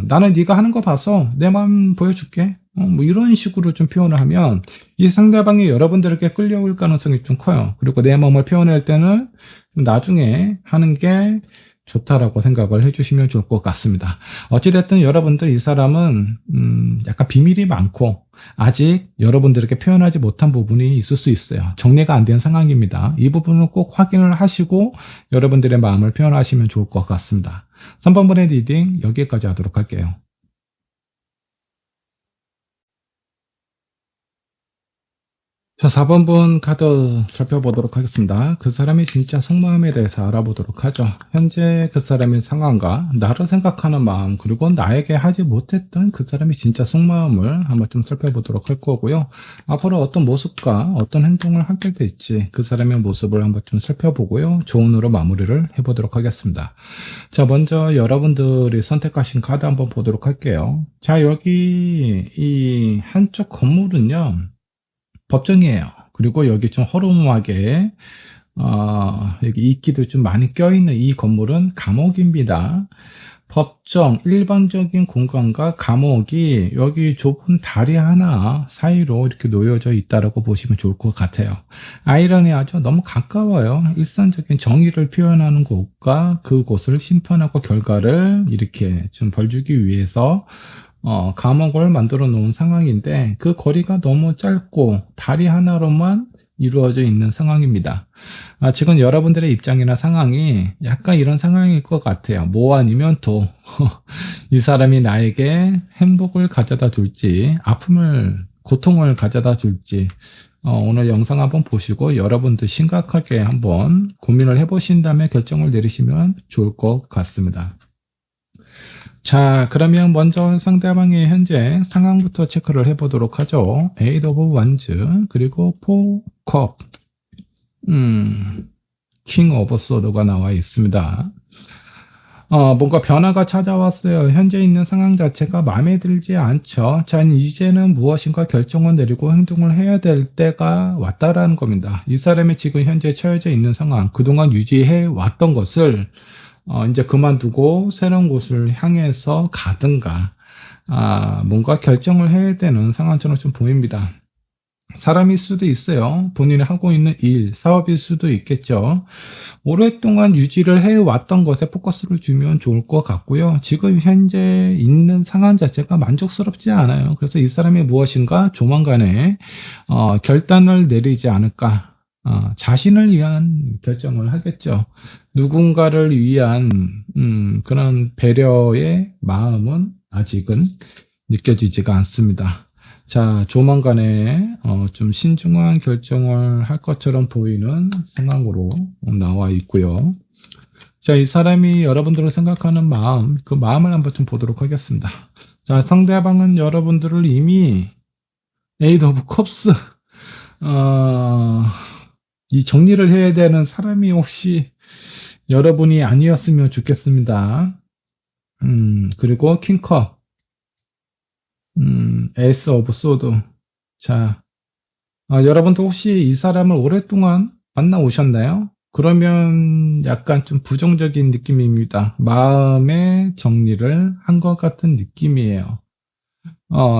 나는 네가 하는 거 봐서 내 마음 보여줄게. 뭐 이런 식으로 좀 표현을 하면 이 상대방이 여러분들에게 끌려올 가능성이 좀 커요. 그리고 내 마음을 표현할 때는 나중에 하는 게 좋다라고 생각을 해주시면 좋을 것 같습니다. 어찌됐든 여러분들 이 사람은 약간 비밀이 많고 아직 여러분들에게 표현하지 못한 부분이 있을 수 있어요. 정리가 안 된 상황입니다. 이 부분은 꼭 확인을 하시고 여러분들의 마음을 표현하시면 좋을 것 같습니다. 3번분의 리딩 여기까지 하도록 할게요. 자, 4번분 카드 살펴보도록 하겠습니다. 그 사람이 진짜 속마음에 대해서 알아보도록 하죠. 현재 그 사람의 상황과 나를 생각하는 마음, 그리고 나에게 하지 못했던 그 사람이 진짜 속마음을 한번 좀 살펴보도록 할 거고요. 앞으로 어떤 모습과 어떤 행동을 하게 될지 그 사람의 모습을 한번 좀 살펴보고요. 조언으로 마무리를 해보도록 하겠습니다. 자, 먼저 여러분들이 선택하신 카드 한번 보도록 할게요. 자, 여기 이 한쪽 건물은요. 법정이에요. 그리고 여기 좀 허름하게 여기 이끼도 좀 많이 껴있는 이 건물은 감옥입니다. 법정, 일반적인 공간과 감옥이 여기 좁은 다리 하나 사이로 이렇게 놓여져 있다라고 보시면 좋을 것 같아요. 아이러니하죠? 너무 가까워요. 일상적인 정의를 표현하는 곳과 그곳을 심판하고 결과를 이렇게 좀 벌주기 위해서 감옥을 만들어 놓은 상황인데 그 거리가 너무 짧고 다리 하나로만 이루어져 있는 상황입니다. 지금 여러분들의 입장이나 상황이 약간 이런 상황일 것 같아요. 뭐 아니면 또 이 사람이 나에게 행복을 가져다 줄지 아픔을 고통을 가져다 줄지 오늘 영상 한번 보시고 여러분도 심각하게 한번 고민을 해보신 다음에 결정을 내리시면 좋을 것 같습니다. 자, 그러면 먼저 상대방의 현재 상황부터 체크를 해보도록 하죠. 에이드 오브 완즈, 그리고 포컵, 킹 오브 소드가 나와 있습니다. 뭔가 변화가 찾아왔어요. 현재 있는 상황 자체가 마음에 들지 않죠. 자, 이제는 무엇인가 결정을 내리고 행동을 해야 될 때가 왔다라는 겁니다. 이 사람이 지금 현재 처해져 있는 상황, 그동안 유지해 왔던 것을 이제 그만두고 새로운 곳을 향해서 가든가, 뭔가 결정을 해야 되는 상황처럼 좀 보입니다. 사람일 수도 있어요. 본인이 하고 있는 일, 사업일 수도 있겠죠. 오랫동안 유지를 해왔던 것에 포커스를 주면 좋을 것 같고요. 지금 현재 있는 상황 자체가 만족스럽지 않아요. 그래서 이 사람이 무엇인가 조만간에 결단을 내리지 않을까. 자신을 위한 결정을 하겠죠. 누군가를 위한 그런 배려의 마음은 아직은 느껴지지가 않습니다. 자, 조만간에 좀 신중한 결정을 할 것처럼 보이는 상황으로 나와 있고요. 자, 이 사람이 여러분들을 생각하는 마음, 그 마음을 한번 좀 보도록 하겠습니다. 자, 상대방은 여러분들을 이미 에이드 오브 컵스 이 정리를 해야 되는 사람이 혹시 여러분이 아니었으면 좋겠습니다. 그리고 킹컵, 에이스 오브 소드. 자, 여러분도 혹시 이 사람을 오랫동안 만나오셨나요? 그러면 약간 좀 부정적인 느낌입니다. 마음의 정리를 한 것 같은 느낌이에요.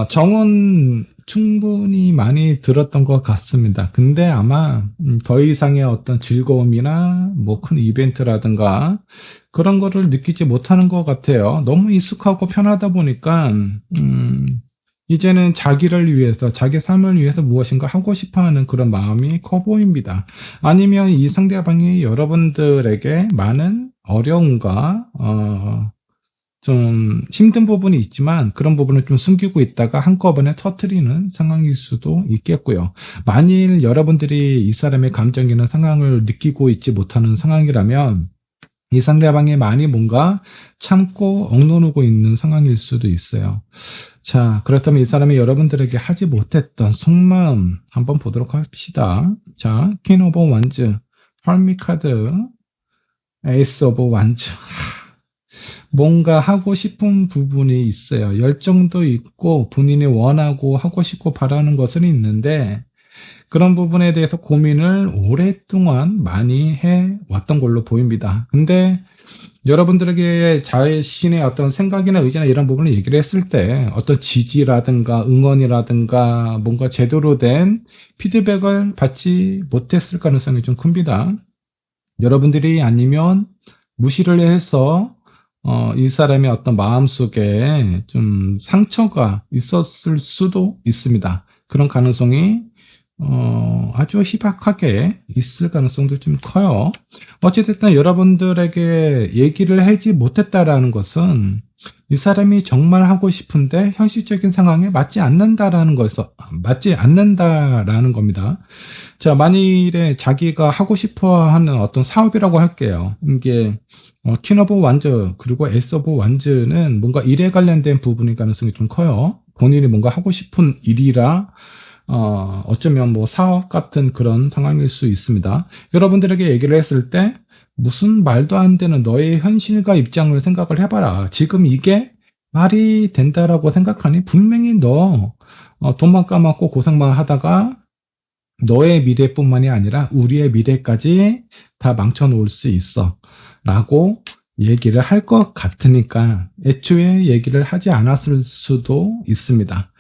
정은 충분히 많이 들었던 것 같습니다. 근데 아마 더 이상의 어떤 즐거움이나 뭐 큰 이벤트라든가 그런 거를 느끼지 못하는 것 같아요. 너무 익숙하고 편하다 보니까 이제는 자기를 위해서, 자기 삶을 위해서 무엇인가 하고 싶어 하는 그런 마음이 커 보입니다. 아니면 이 상대방이 여러분들에게 많은 어려움과 좀 힘든 부분이 있지만 그런 부분을 좀 숨기고 있다가 한꺼번에 터트리는 상황일 수도 있겠고요. 만일 여러분들이 이 사람의 감정이나 상황을 느끼고 있지 못하는 상황이라면 이 상대방이 많이 뭔가 참고 억누르고 있는 상황일 수도 있어요. 자, 그렇다면 이 사람이 여러분들에게 하지 못했던 속마음 한번 보도록 합시다. 자, 퀸 오브 완즈, 헐미 카드, 에이스 오브 완즈. 뭔가 하고 싶은 부분이 있어요. 열정도 있고 본인이 원하고 하고 싶고 바라는 것은 있는데 그런 부분에 대해서 고민을 오랫동안 많이 해왔던 걸로 보입니다. 근데 여러분들에게 자신의 어떤 생각이나 의지나 이런 부분을 얘기를 했을 때 어떤 지지라든가 응원이라든가 뭔가 제대로 된 피드백을 받지 못했을 가능성이 좀 큽니다. 여러분들이 아니면 무시를 해서 이 사람의 어떤 마음속에 좀 상처가 있었을 수도 있습니다. 그런 가능성이 아주 희박하게 있을 가능성도 좀 커요. 어찌됐든 여러분들에게 얘기를 하지 못했다라는 것은 이 사람이 정말 하고 싶은데 현실적인 상황에 맞지 않는다라는 겁니다. 자, 만일에 자기가 하고 싶어 하는 어떤 사업이라고 할게요. 이게 퀸 오브 완즈 그리고 에이스 오브 완즈는 뭔가 일에 관련된 부분일 가능성이 좀 커요. 본인이 뭔가 하고 싶은 일이라 어쩌면 뭐 사업 같은 그런 상황일 수 있습니다. 여러분들에게 얘기를 했을 때 무슨 말도 안 되는 너의 현실과 입장을 생각을 해봐라. 지금 이게 말이 된다라고 생각하니 분명히 너 돈만 까먹고 고생만 하다가 너의 미래뿐만이 아니라 우리의 미래까지 다 망쳐놓을 수 있어 라고 얘기를 할 것 같으니까 애초에 얘기를 하지 않았을 수도 있습니다.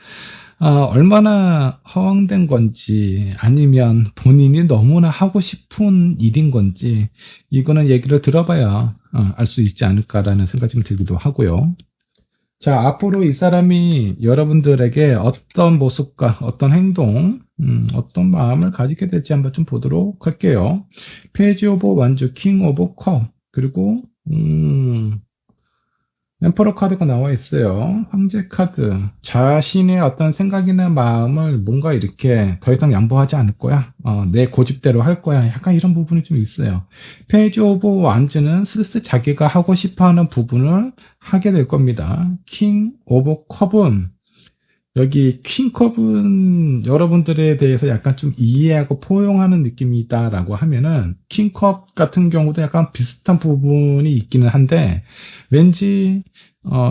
얼마나 허황된 건지 아니면 본인이 너무나 하고 싶은 일인 건지 이거는 얘기를 들어봐야 알 수 있지 않을까라는 생각이 좀 들기도 하고요. 자, 앞으로 이 사람이 여러분들에게 어떤 모습과 어떤 행동, 어떤 마음을 가지게 될지 한번 좀 보도록 할게요. 페이지 오브 완주, 킹 오브 컵, 그리고 엠퍼러 카드가 나와 있어요. 황제 카드. 자신의 어떤 생각이나 마음을 뭔가 이렇게 더 이상 양보하지 않을 거야. 내 고집대로 할 거야. 약간 이런 부분이 좀 있어요. 페이지 오브 완즈는 슬슬 자기가 하고 싶어 하는 부분을 하게 될 겁니다. 킹 오브 컵은 여기 퀸컵은 여러분들에 대해서 약간 좀 이해하고 포용하는 느낌이다라고 하면은 킹컵 같은 경우도 약간 비슷한 부분이 있기는 한데 왠지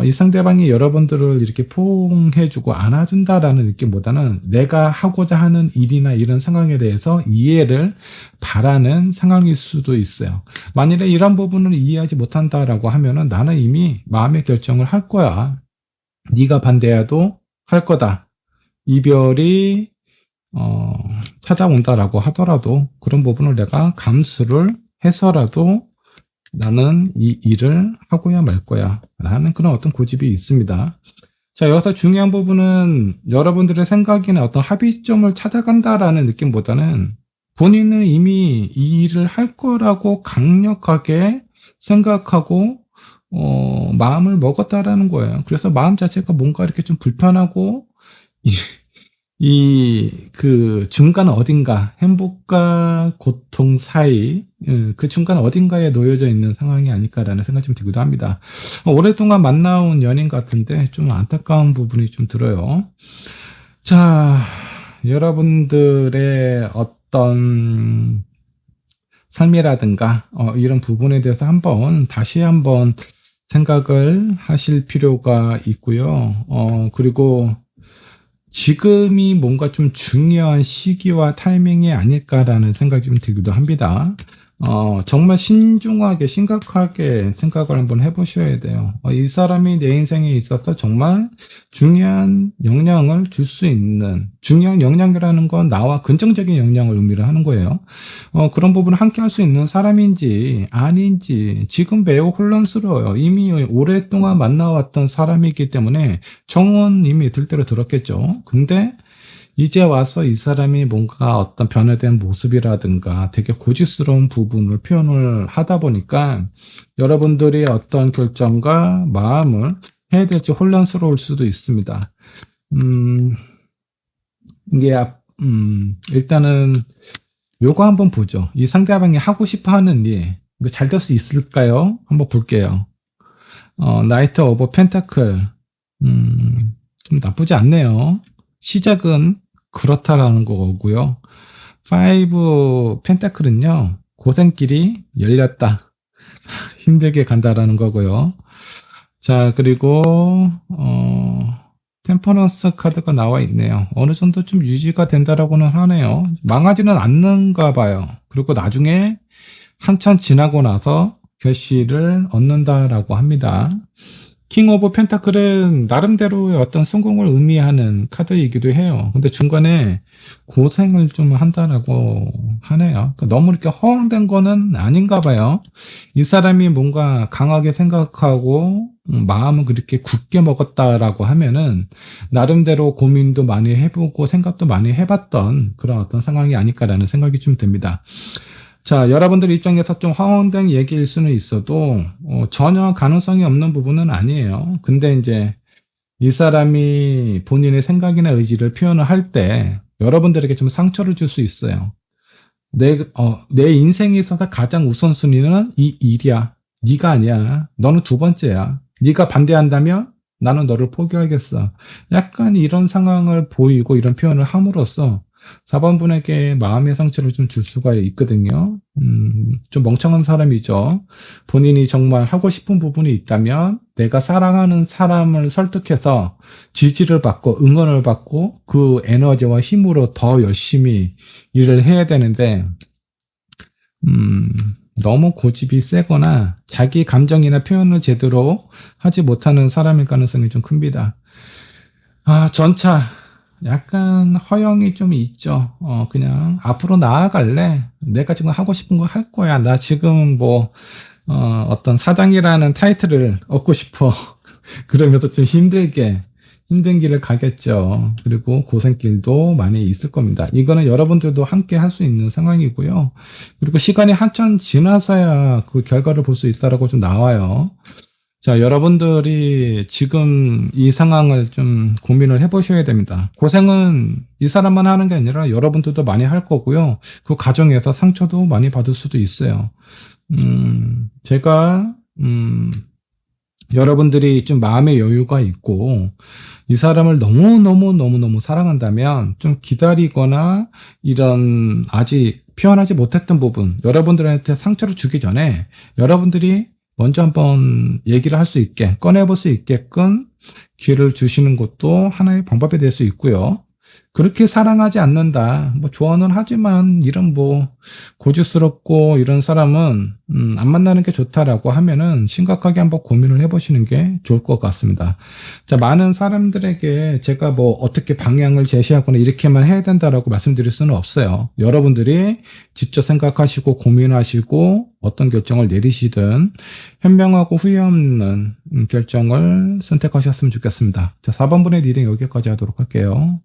이 상대방이 여러분들을 이렇게 포용해주고 안아준다라는 느낌보다는 내가 하고자 하는 일이나 이런 상황에 대해서 이해를 바라는 상황일 수도 있어요. 만일에 이런 부분을 이해하지 못한다라고 하면은 나는 이미 마음의 결정을 할 거야. 네가 반대해도 할 거다. 이별이 찾아온다라고 하더라도 그런 부분을 내가 감수를 해서라도 나는 이 일을 하고야 말 거야 라는 그런 어떤 고집이 있습니다. 자, 여기서 중요한 부분은 여러분들의 생각이나 어떤 합의점을 찾아간다라는 느낌보다는 본인은 이미 이 일을 할 거라고 강력하게 생각하고 마음을 먹었다라는 거예요. 그래서 마음 자체가 뭔가 이렇게 좀 불편하고 그 중간 어딘가 행복과 고통 사이 그 중간 어딘가에 놓여져 있는 상황이 아닐까라는 생각이 좀 들기도 합니다. 오랫동안 만나온 연인 같은데 좀 안타까운 부분이 좀 들어요. 자, 여러분들의 어떤 삶이라든가 이런 부분에 대해서 다시 한번 생각을 하실 필요가 있고요. 그리고 지금이 뭔가 좀 중요한 시기와 타이밍이 아닐까라는 생각이 좀 들기도 합니다. 정말 신중하게, 심각하게 생각을 한번 해보셔야 돼요. 이 사람이 내 인생에 있어서 정말 중요한 영향을 줄 수 있는, 중요한 영향이라는 건 나와 긍정적인 영향을 의미를 하는 거예요. 그런 부분을 함께 할 수 있는 사람인지, 아닌지, 지금 매우 혼란스러워요. 이미 오랫동안 만나왔던 사람이기 때문에 정은 이미 들대로 들었겠죠. 근데 이제 와서 이 사람이 뭔가 어떤 변화된 모습이라든가 되게 고집스러운 부분을 표현을 하다 보니까 여러분들이 어떤 결정과 마음을 해야 될지 혼란스러울 수도 있습니다. 이게, 일단은 요거 한번 보죠. 이 상대방이 하고 싶어 하는 일, 이거 잘 될 수 있을까요? 한번 볼게요. 나이트 오브 펜타클, 좀 나쁘지 않네요. 시작은 그렇다라는 거고요. 5 펜타클은요, 고생길이 열렸다. 힘들게 간다라는 거고요. 자, 그리고, 템퍼런스 카드가 나와 있네요. 어느 정도 좀 유지가 된다라고는 하네요. 망하지는 않는가 봐요. 그리고 나중에 한참 지나고 나서 결실을 얻는다라고 합니다. 킹 오브 펜타클은 나름대로의 어떤 성공을 의미하는 카드이기도 해요. 근데 중간에 고생을 좀 한다라고 하네요. 그러니까 너무 이렇게 허황된 거는 아닌가 봐요. 이 사람이 뭔가 강하게 생각하고 마음을 그렇게 굳게 먹었다라고 하면은 나름대로 고민도 많이 해보고 생각도 많이 해봤던 그런 어떤 상황이 아닐까라는 생각이 좀 듭니다. 자, 여러분들 입장에서 좀 허황된 얘기일 수는 있어도 전혀 가능성이 없는 부분은 아니에요. 근데 이제 이 사람이 본인의 생각이나 의지를 표현을 할 때 여러분들에게 좀 상처를 줄 수 있어요. 내 인생에 있어서 가장 우선순위는 이 일이야. 네가 아니야. 너는 두 번째야. 네가 반대한다면 나는 너를 포기하겠어. 약간 이런 상황을 보이고 이런 표현을 함으로써 4번 분에게 마음의 상처를 좀 줄 수가 있거든요. 좀 멍청한 사람이죠. 본인이 정말 하고 싶은 부분이 있다면 내가 사랑하는 사람을 설득해서 지지를 받고 응원을 받고 그 에너지와 힘으로 더 열심히 일을 해야 되는데, 너무 고집이 세거나 자기 감정이나 표현을 제대로 하지 못하는 사람일 가능성이 좀 큽니다. 전차. 약간 허영이 좀 있죠. 그냥 앞으로 나아갈래? 내가 지금 하고 싶은 거 할 거야. 나 지금 뭐, 어떤 사장이라는 타이틀을 얻고 싶어. 그러면서 좀 힘든 길을 가겠죠. 그리고 고생길도 많이 있을 겁니다. 이거는 여러분들도 함께 할 수 있는 상황이고요. 그리고 시간이 한참 지나서야 그 결과를 볼 수 있다라고 좀 나와요. 자, 여러분들이 지금 이 상황을 좀 고민을 해보셔야 됩니다. 고생은 이 사람만 하는 게 아니라 여러분들도 많이 할 거고요. 그 과정에서 상처도 많이 받을 수도 있어요. 제가, 여러분들이 좀 마음의 여유가 있고, 이 사람을 너무너무 사랑한다면 좀 기다리거나 이런 아직 표현하지 못했던 부분, 여러분들한테 상처를 주기 전에 여러분들이 먼저 한번 얘기를 할 수 있게, 꺼내볼 수 있게끔 기회를 주시는 것도 하나의 방법이 될 수 있고요. 그렇게 사랑하지 않는다. 뭐 좋아는 하지만 이런 뭐 고집스럽고 이런 사람은 안 만나는 게 좋다라고 하면은 심각하게 한번 고민을 해보시는 게 좋을 것 같습니다. 자, 많은 사람들에게 제가 뭐 어떻게 방향을 제시하거나 이렇게만 해야 된다라고 말씀드릴 수는 없어요. 여러분들이 직접 생각하시고 고민하시고 어떤 결정을 내리시든 현명하고 후회 없는 결정을 선택하셨으면 좋겠습니다. 자, 4번분의 리딩 여기까지 하도록 할게요.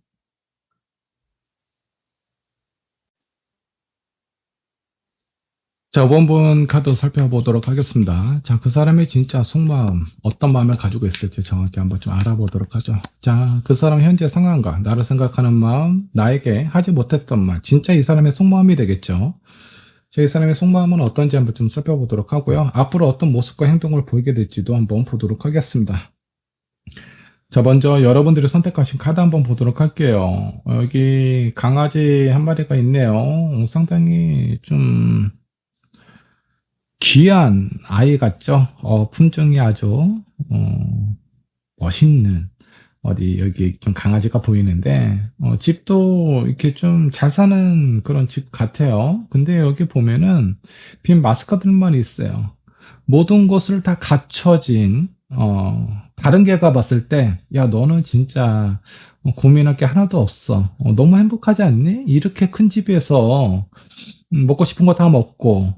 자, 5번분 카드 살펴보도록 하겠습니다. 자, 그 사람의 진짜 속마음, 어떤 마음을 가지고 있을지 정확히 한번 좀 알아보도록 하죠. 자, 그 사람 현재 상황과 나를 생각하는 마음, 나에게 하지 못했던 말, 진짜 이 사람의 속마음이 되겠죠. 자, 이 사람의 속마음은 어떤지 한번 좀 살펴보도록 하고요. 앞으로 어떤 모습과 행동을 보이게 될지도 한번 보도록 하겠습니다. 자, 먼저 여러분들이 선택하신 카드 한번 보도록 할게요. 여기 강아지 한 마리가 있네요. 상당히 좀 귀한 아이 같죠? 품종이 아주 멋있는 어디 여기 좀 강아지가 보이는데 집도 이렇게 좀 잘 사는 그런 집 같아요. 근데 여기 보면은 빈 마스크들만 있어요. 모든 것을 다 갖춰진 다른 개가 봤을 때 야 너는 진짜 고민할 게 하나도 없어. 너무 행복하지 않니? 이렇게 큰 집에서 먹고 싶은 거 다 먹고,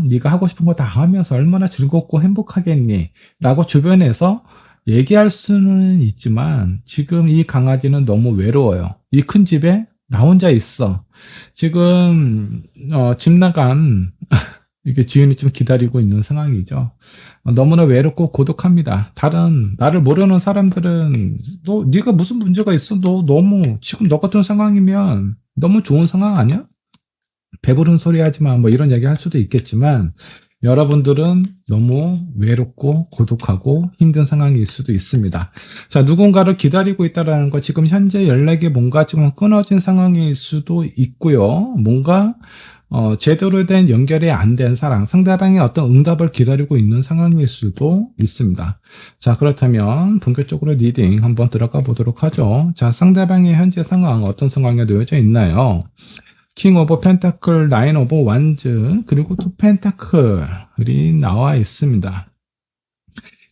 네가 하고 싶은 거 다 하면서 얼마나 즐겁고 행복하겠니? 라고 주변에서 얘기할 수는 있지만 지금 이 강아지는 너무 외로워요. 이 큰 집에 나 혼자 있어. 지금 집 나간 이게 주인이 좀 기다리고 있는 상황이죠. 너무나 외롭고 고독합니다. 다른 나를 모르는 사람들은 너 네가 무슨 문제가 있어? 너 너무 지금 너 같은 상황이면 너무 좋은 상황 아니야? 배부른 소리 하지 마. 뭐 이런 얘기 할 수도 있겠지만 여러분들은 너무 외롭고 고독하고 힘든 상황일 수도 있습니다. 자, 누군가를 기다리고 있다라는 거 지금 현재 연락이 뭔가 지금 끊어진 상황일 수도 있고요. 뭔가 제대로 된 연결이 안 된 사랑, 상대방의 어떤 응답을 기다리고 있는 상황일 수도 있습니다. 자, 그렇다면 본격적으로 리딩 한번 들어가 보도록 하죠. 자, 상대방의 현재 상황 어떤 상황에 놓여져 있나요? 킹 오브 펜타클, 나인 오브 완즈, 그리고 투 펜타클이 나와 있습니다.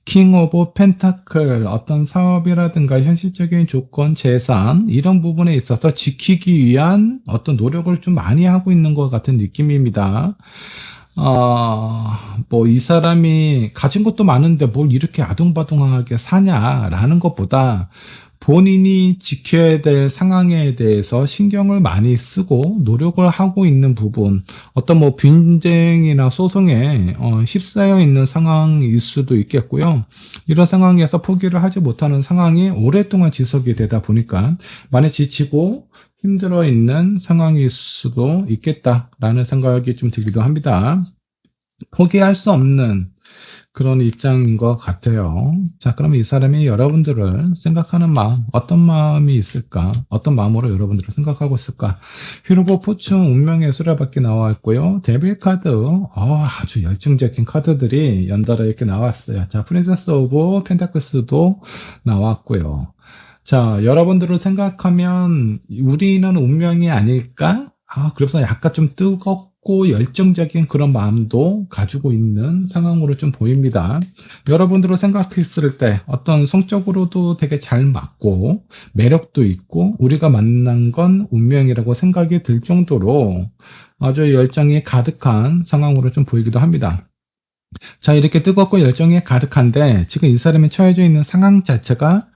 킹 오브 펜타클, 어떤 사업이라든가 현실적인 조건, 재산, 이런 부분에 있어서 지키기 위한 어떤 노력을 좀 많이 하고 있는 것 같은 느낌입니다. 뭐, 이 사람이 가진 것도 많은데 뭘 이렇게 아둥바둥하게 사냐라는 것보다 본인이 지켜야 될 상황에 대해서 신경을 많이 쓰고 노력을 하고 있는 부분, 어떤 뭐 분쟁이나 소송에 휩싸여 있는 상황일 수도 있겠고요. 이런 상황에서 포기를 하지 못하는 상황이 오랫동안 지속이 되다 보니까 많이 지치고 힘들어 있는 상황일 수도 있겠다라는 생각이 좀 들기도 합니다. 포기할 수 없는 그런 입장인 것 같아요. 자, 그럼 이 사람이 여러분들을 생각하는 마음, 어떤 마음이 있을까? 어떤 마음으로 여러분들을 생각하고 있을까? 휘르보 포춘 운명의 수레바퀴 나와 있고요. 데빌 카드, 아주 열정적인 카드들이 연달아 이렇게 나왔어요. 자, 프린세스 오브 펜타클스도 나왔고요. 자, 여러분들을 생각하면 우리는 운명이 아닐까? 그래서 약간 좀 뜨겁고 뜨겁고 열정적인 그런 마음도 가지고 있는 상황으로 좀 보입니다. 여러분들로 생각했을 때 어떤 성적으로도 되게 잘 맞고 매력도 있고 우리가 만난 건 운명이라고 생각이 들 정도로 아주 열정이 가득한 상황으로 좀 보이기도 합니다. 자, 이렇게 뜨겁고 열정이 가득한데 지금 이 사람이 처해져 있는 상황 자체가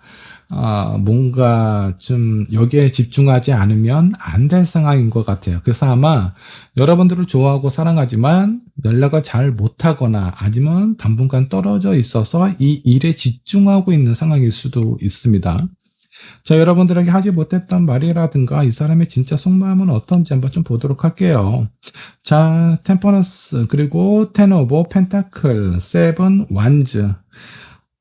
뭔가 좀 여기에 집중하지 않으면 안 될 상황인 것 같아요. 그래서 아마 여러분들을 좋아하고 사랑하지만 연락을 잘 못하거나 아니면 당분간 떨어져 있어서 이 일에 집중하고 있는 상황일 수도 있습니다. 자, 여러분들에게 하지 못했던 말이라든가 이 사람의 진짜 속마음은 어떤지 한번 좀 보도록 할게요. 자, 템퍼런스 그리고 텐 오브 펜타클, 세븐 완즈.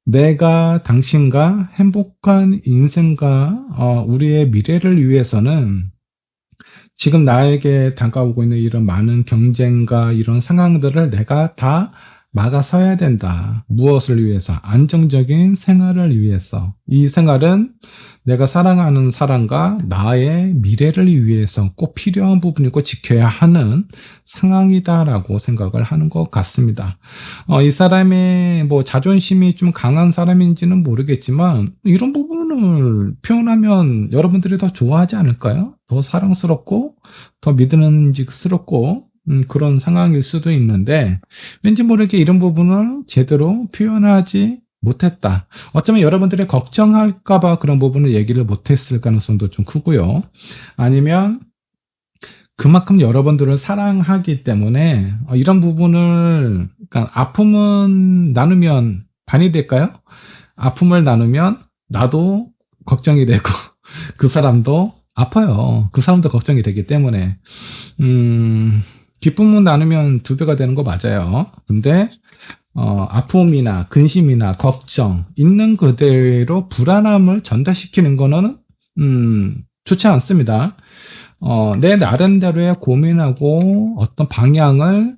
내가 당신과 행복한 인생과 우리의 미래를 위해서는 지금 나에게 다가오고 있는 이런 많은 경쟁과 이런 상황들을 내가 다 막아서야 된다. 무엇을 위해서? 안정적인 생활을 위해서. 이 생활은 내가 사랑하는 사람과 나의 미래를 위해서 꼭 필요한 부분이고 지켜야 하는 상황이다라고 생각을 하는 것 같습니다. 이 사람의 뭐 자존심이 좀 강한 사람인지는 모르겠지만 이런 부분을 표현하면 여러분들이 더 좋아하지 않을까요? 더 사랑스럽고 더 믿음직스럽고 그런 상황일 수도 있는데 왠지 모르게 이런 부분을 제대로 표현하지 못했다. 어쩌면 여러분들이 걱정할까봐 그런 부분을 얘기를 못했을 가능성도 좀 크고요. 아니면 그만큼 여러분들을 사랑하기 때문에 이런 부분을 그러니까 아픔은 나누면 반이 될까요? 아픔을 나누면 나도 걱정이 되고 그 사람도 아파요. 그 사람도 걱정이 되기 때문에 기쁨은 나누면 두 배가 되는 거 맞아요. 근데 아픔이나 근심이나 걱정 있는 그대로 불안함을 전달시키는 거는 좋지 않습니다. 내 나름대로의 고민하고 어떤 방향을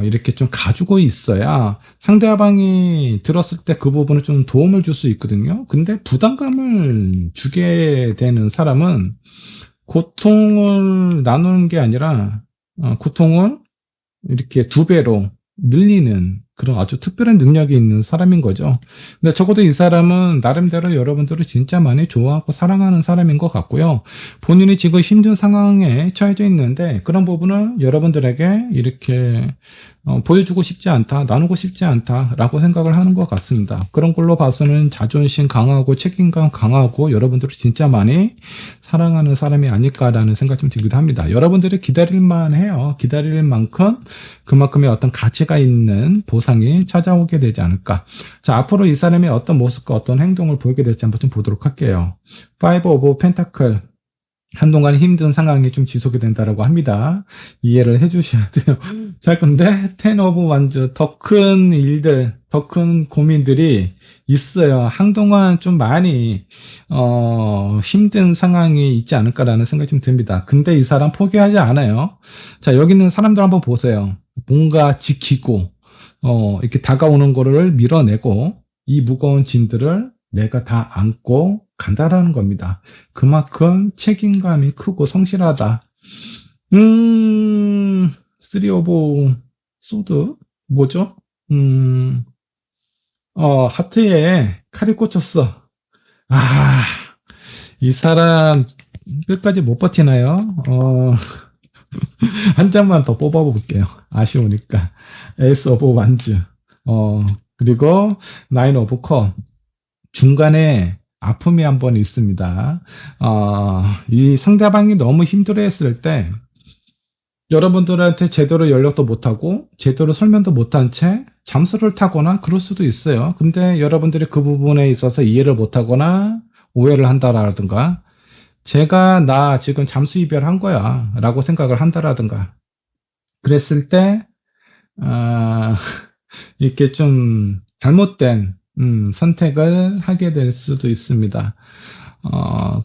이렇게 좀 가지고 있어야 상대방이 들었을 때 그 부분을 좀 도움을 줄 수 있거든요. 근데 부담감을 주게 되는 사람은 고통을 나누는 게 아니라 고통을 이렇게 두 배로 늘리는 그런 아주 특별한 능력이 있는 사람인 거죠. 근데 적어도 이 사람은 나름대로 여러분들을 진짜 많이 좋아하고 사랑하는 사람인 것 같고요. 본인이 지금 힘든 상황에 처해져 있는데 그런 부분을 여러분들에게 이렇게 보여주고 싶지 않다, 나누고 싶지 않다라고 생각을 하는 것 같습니다. 그런 걸로 봐서는 자존심 강하고 책임감 강하고 여러분들을 진짜 많이 사랑하는 사람이 아닐까라는 생각이 좀 들기도 합니다. 여러분들이 기다릴만 해요. 기다릴 만큼 그만큼의 어떤 가치가 있는 보상이 찾아오게 되지 않을까. 자, 앞으로 이 사람이 어떤 모습과 어떤 행동을 보이게 될지 한번 좀 보도록 할게요. 파이브 오브 펜타클. 한동안 힘든 상황이 좀 지속이 된다라고 합니다. 이해를 해주셔야 돼요. 자, 근데 텐 오브 완즈 더 큰 일들, 더 큰 고민들이 있어요. 한동안 좀 많이 힘든 상황이 있지 않을까라는 생각이 좀 듭니다. 근데 이 사람 포기하지 않아요. 자, 여기 있는 사람들 한번 보세요. 뭔가 지키고 이렇게 다가오는 거를 밀어내고 이 무거운 짐들을 내가 다 안고 간다라는 겁니다. 그만큼 책임감이 크고 성실하다. 쓰리 오브 소드 뭐죠? 하트에 칼이 꽂혔어. 아, 이 사람 끝까지 못 버티나요? 한 장만 더 뽑아볼게요. 아쉬우니까. 에이스 오브 완즈. 그리고 나인 오브 컵. 중간에 아픔이 한번 있습니다. 이 상대방이 너무 힘들어했을 때 여러분들한테 제대로 연락도 못하고 제대로 설명도 못한 채 잠수를 타거나 그럴 수도 있어요. 근데 여러분들이 그 부분에 있어서 이해를 못하거나 오해를 한다라든가 나 지금 잠수 이별한 거야 라고 생각을 한다라든가 그랬을 때 이렇게 좀 잘못된 선택을 하게 될 수도 있습니다.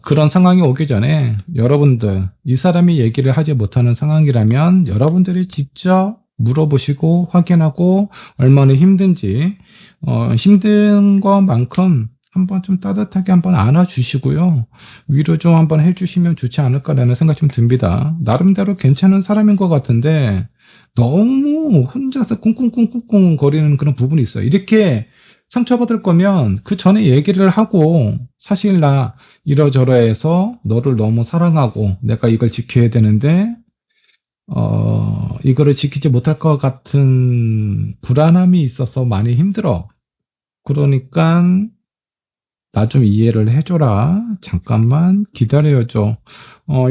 그런 상황이 오기 전에 여러분들, 이 사람이 얘기를 하지 못하는 상황이라면 여러분들이 직접 물어보시고 확인하고 얼마나 힘든지, 힘든 것만큼 한번 좀 따뜻하게 한번 안아주시고요. 위로 좀 한번 해주시면 좋지 않을까라는 생각 좀 듭니다. 나름대로 괜찮은 사람인 것 같은데 너무 혼자서 꿍꿍꿍꿍꿍 거리는 그런 부분이 있어요. 이렇게 상처받을 거면 그 전에 얘기를 하고 사실 나 이러저러해서 너를 너무 사랑하고 내가 이걸 지켜야 되는데 이거를 지키지 못할 것 같은 불안함이 있어서 많이 힘들어. 그러니까 나 좀 이해를 해줘라. 잠깐만 기다려줘.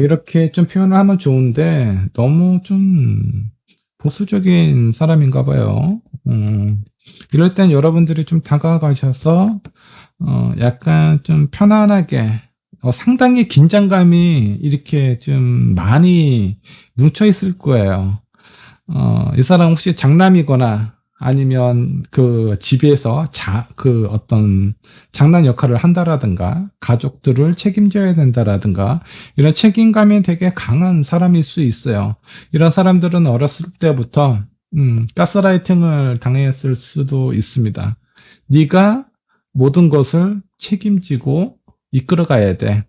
이렇게 좀 표현을 하면 좋은데 너무 좀 보수적인 사람인가 봐요. 이럴 땐 여러분들이 좀 다가가셔서 약간 좀 편안하게 상당히 긴장감이 이렇게 좀 많이 뭉쳐 있을 거예요. 이 사람 혹시 장남이거나 아니면 그 집에서 그 어떤 장난 역할을 한다라든가 가족들을 책임져야 된다라든가 이런 책임감이 되게 강한 사람일 수 있어요. 이런 사람들은 어렸을 때부터 가스라이팅을 당했을 수도 있습니다. 네가 모든 것을 책임지고 이끌어가야 돼.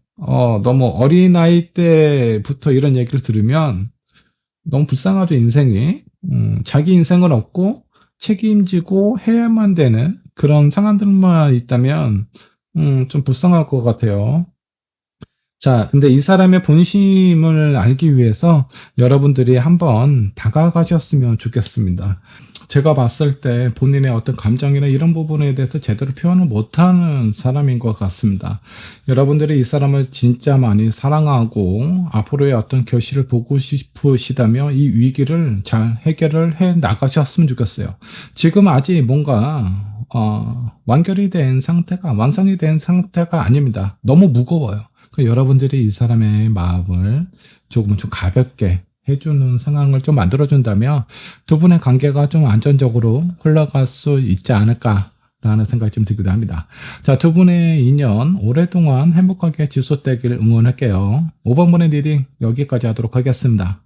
너무 어린아이 때부터 이런 얘기를 들으면 너무 불쌍하죠, 인생이. 자기 인생을 얻고 책임지고 해야만 되는 그런 상황들만 있다면, 좀 불쌍할 것 같아요. 자, 근데 이 사람의 본심을 알기 위해서 여러분들이 한번 다가가셨으면 좋겠습니다. 제가 봤을 때 본인의 어떤 감정이나 이런 부분에 대해서 제대로 표현을 못하는 사람인 것 같습니다. 여러분들이 이 사람을 진짜 많이 사랑하고 앞으로의 어떤 결실을 보고 싶으시다면 이 위기를 잘 해결을 해 나가셨으면 좋겠어요. 지금 아직 뭔가 완결이 된 상태가 완성이 된 상태가 아닙니다. 너무 무거워요. 여러분들이 이 사람의 마음을 조금 좀 가볍게 해주는 상황을 좀 만들어준다면 두 분의 관계가 좀 안전적으로 흘러갈 수 있지 않을까라는 생각이 좀 들기도 합니다. 자, 두 분의 인연 오랫동안 행복하게 지속되기를 응원할게요. 5번 분의 리딩 여기까지 하도록 하겠습니다.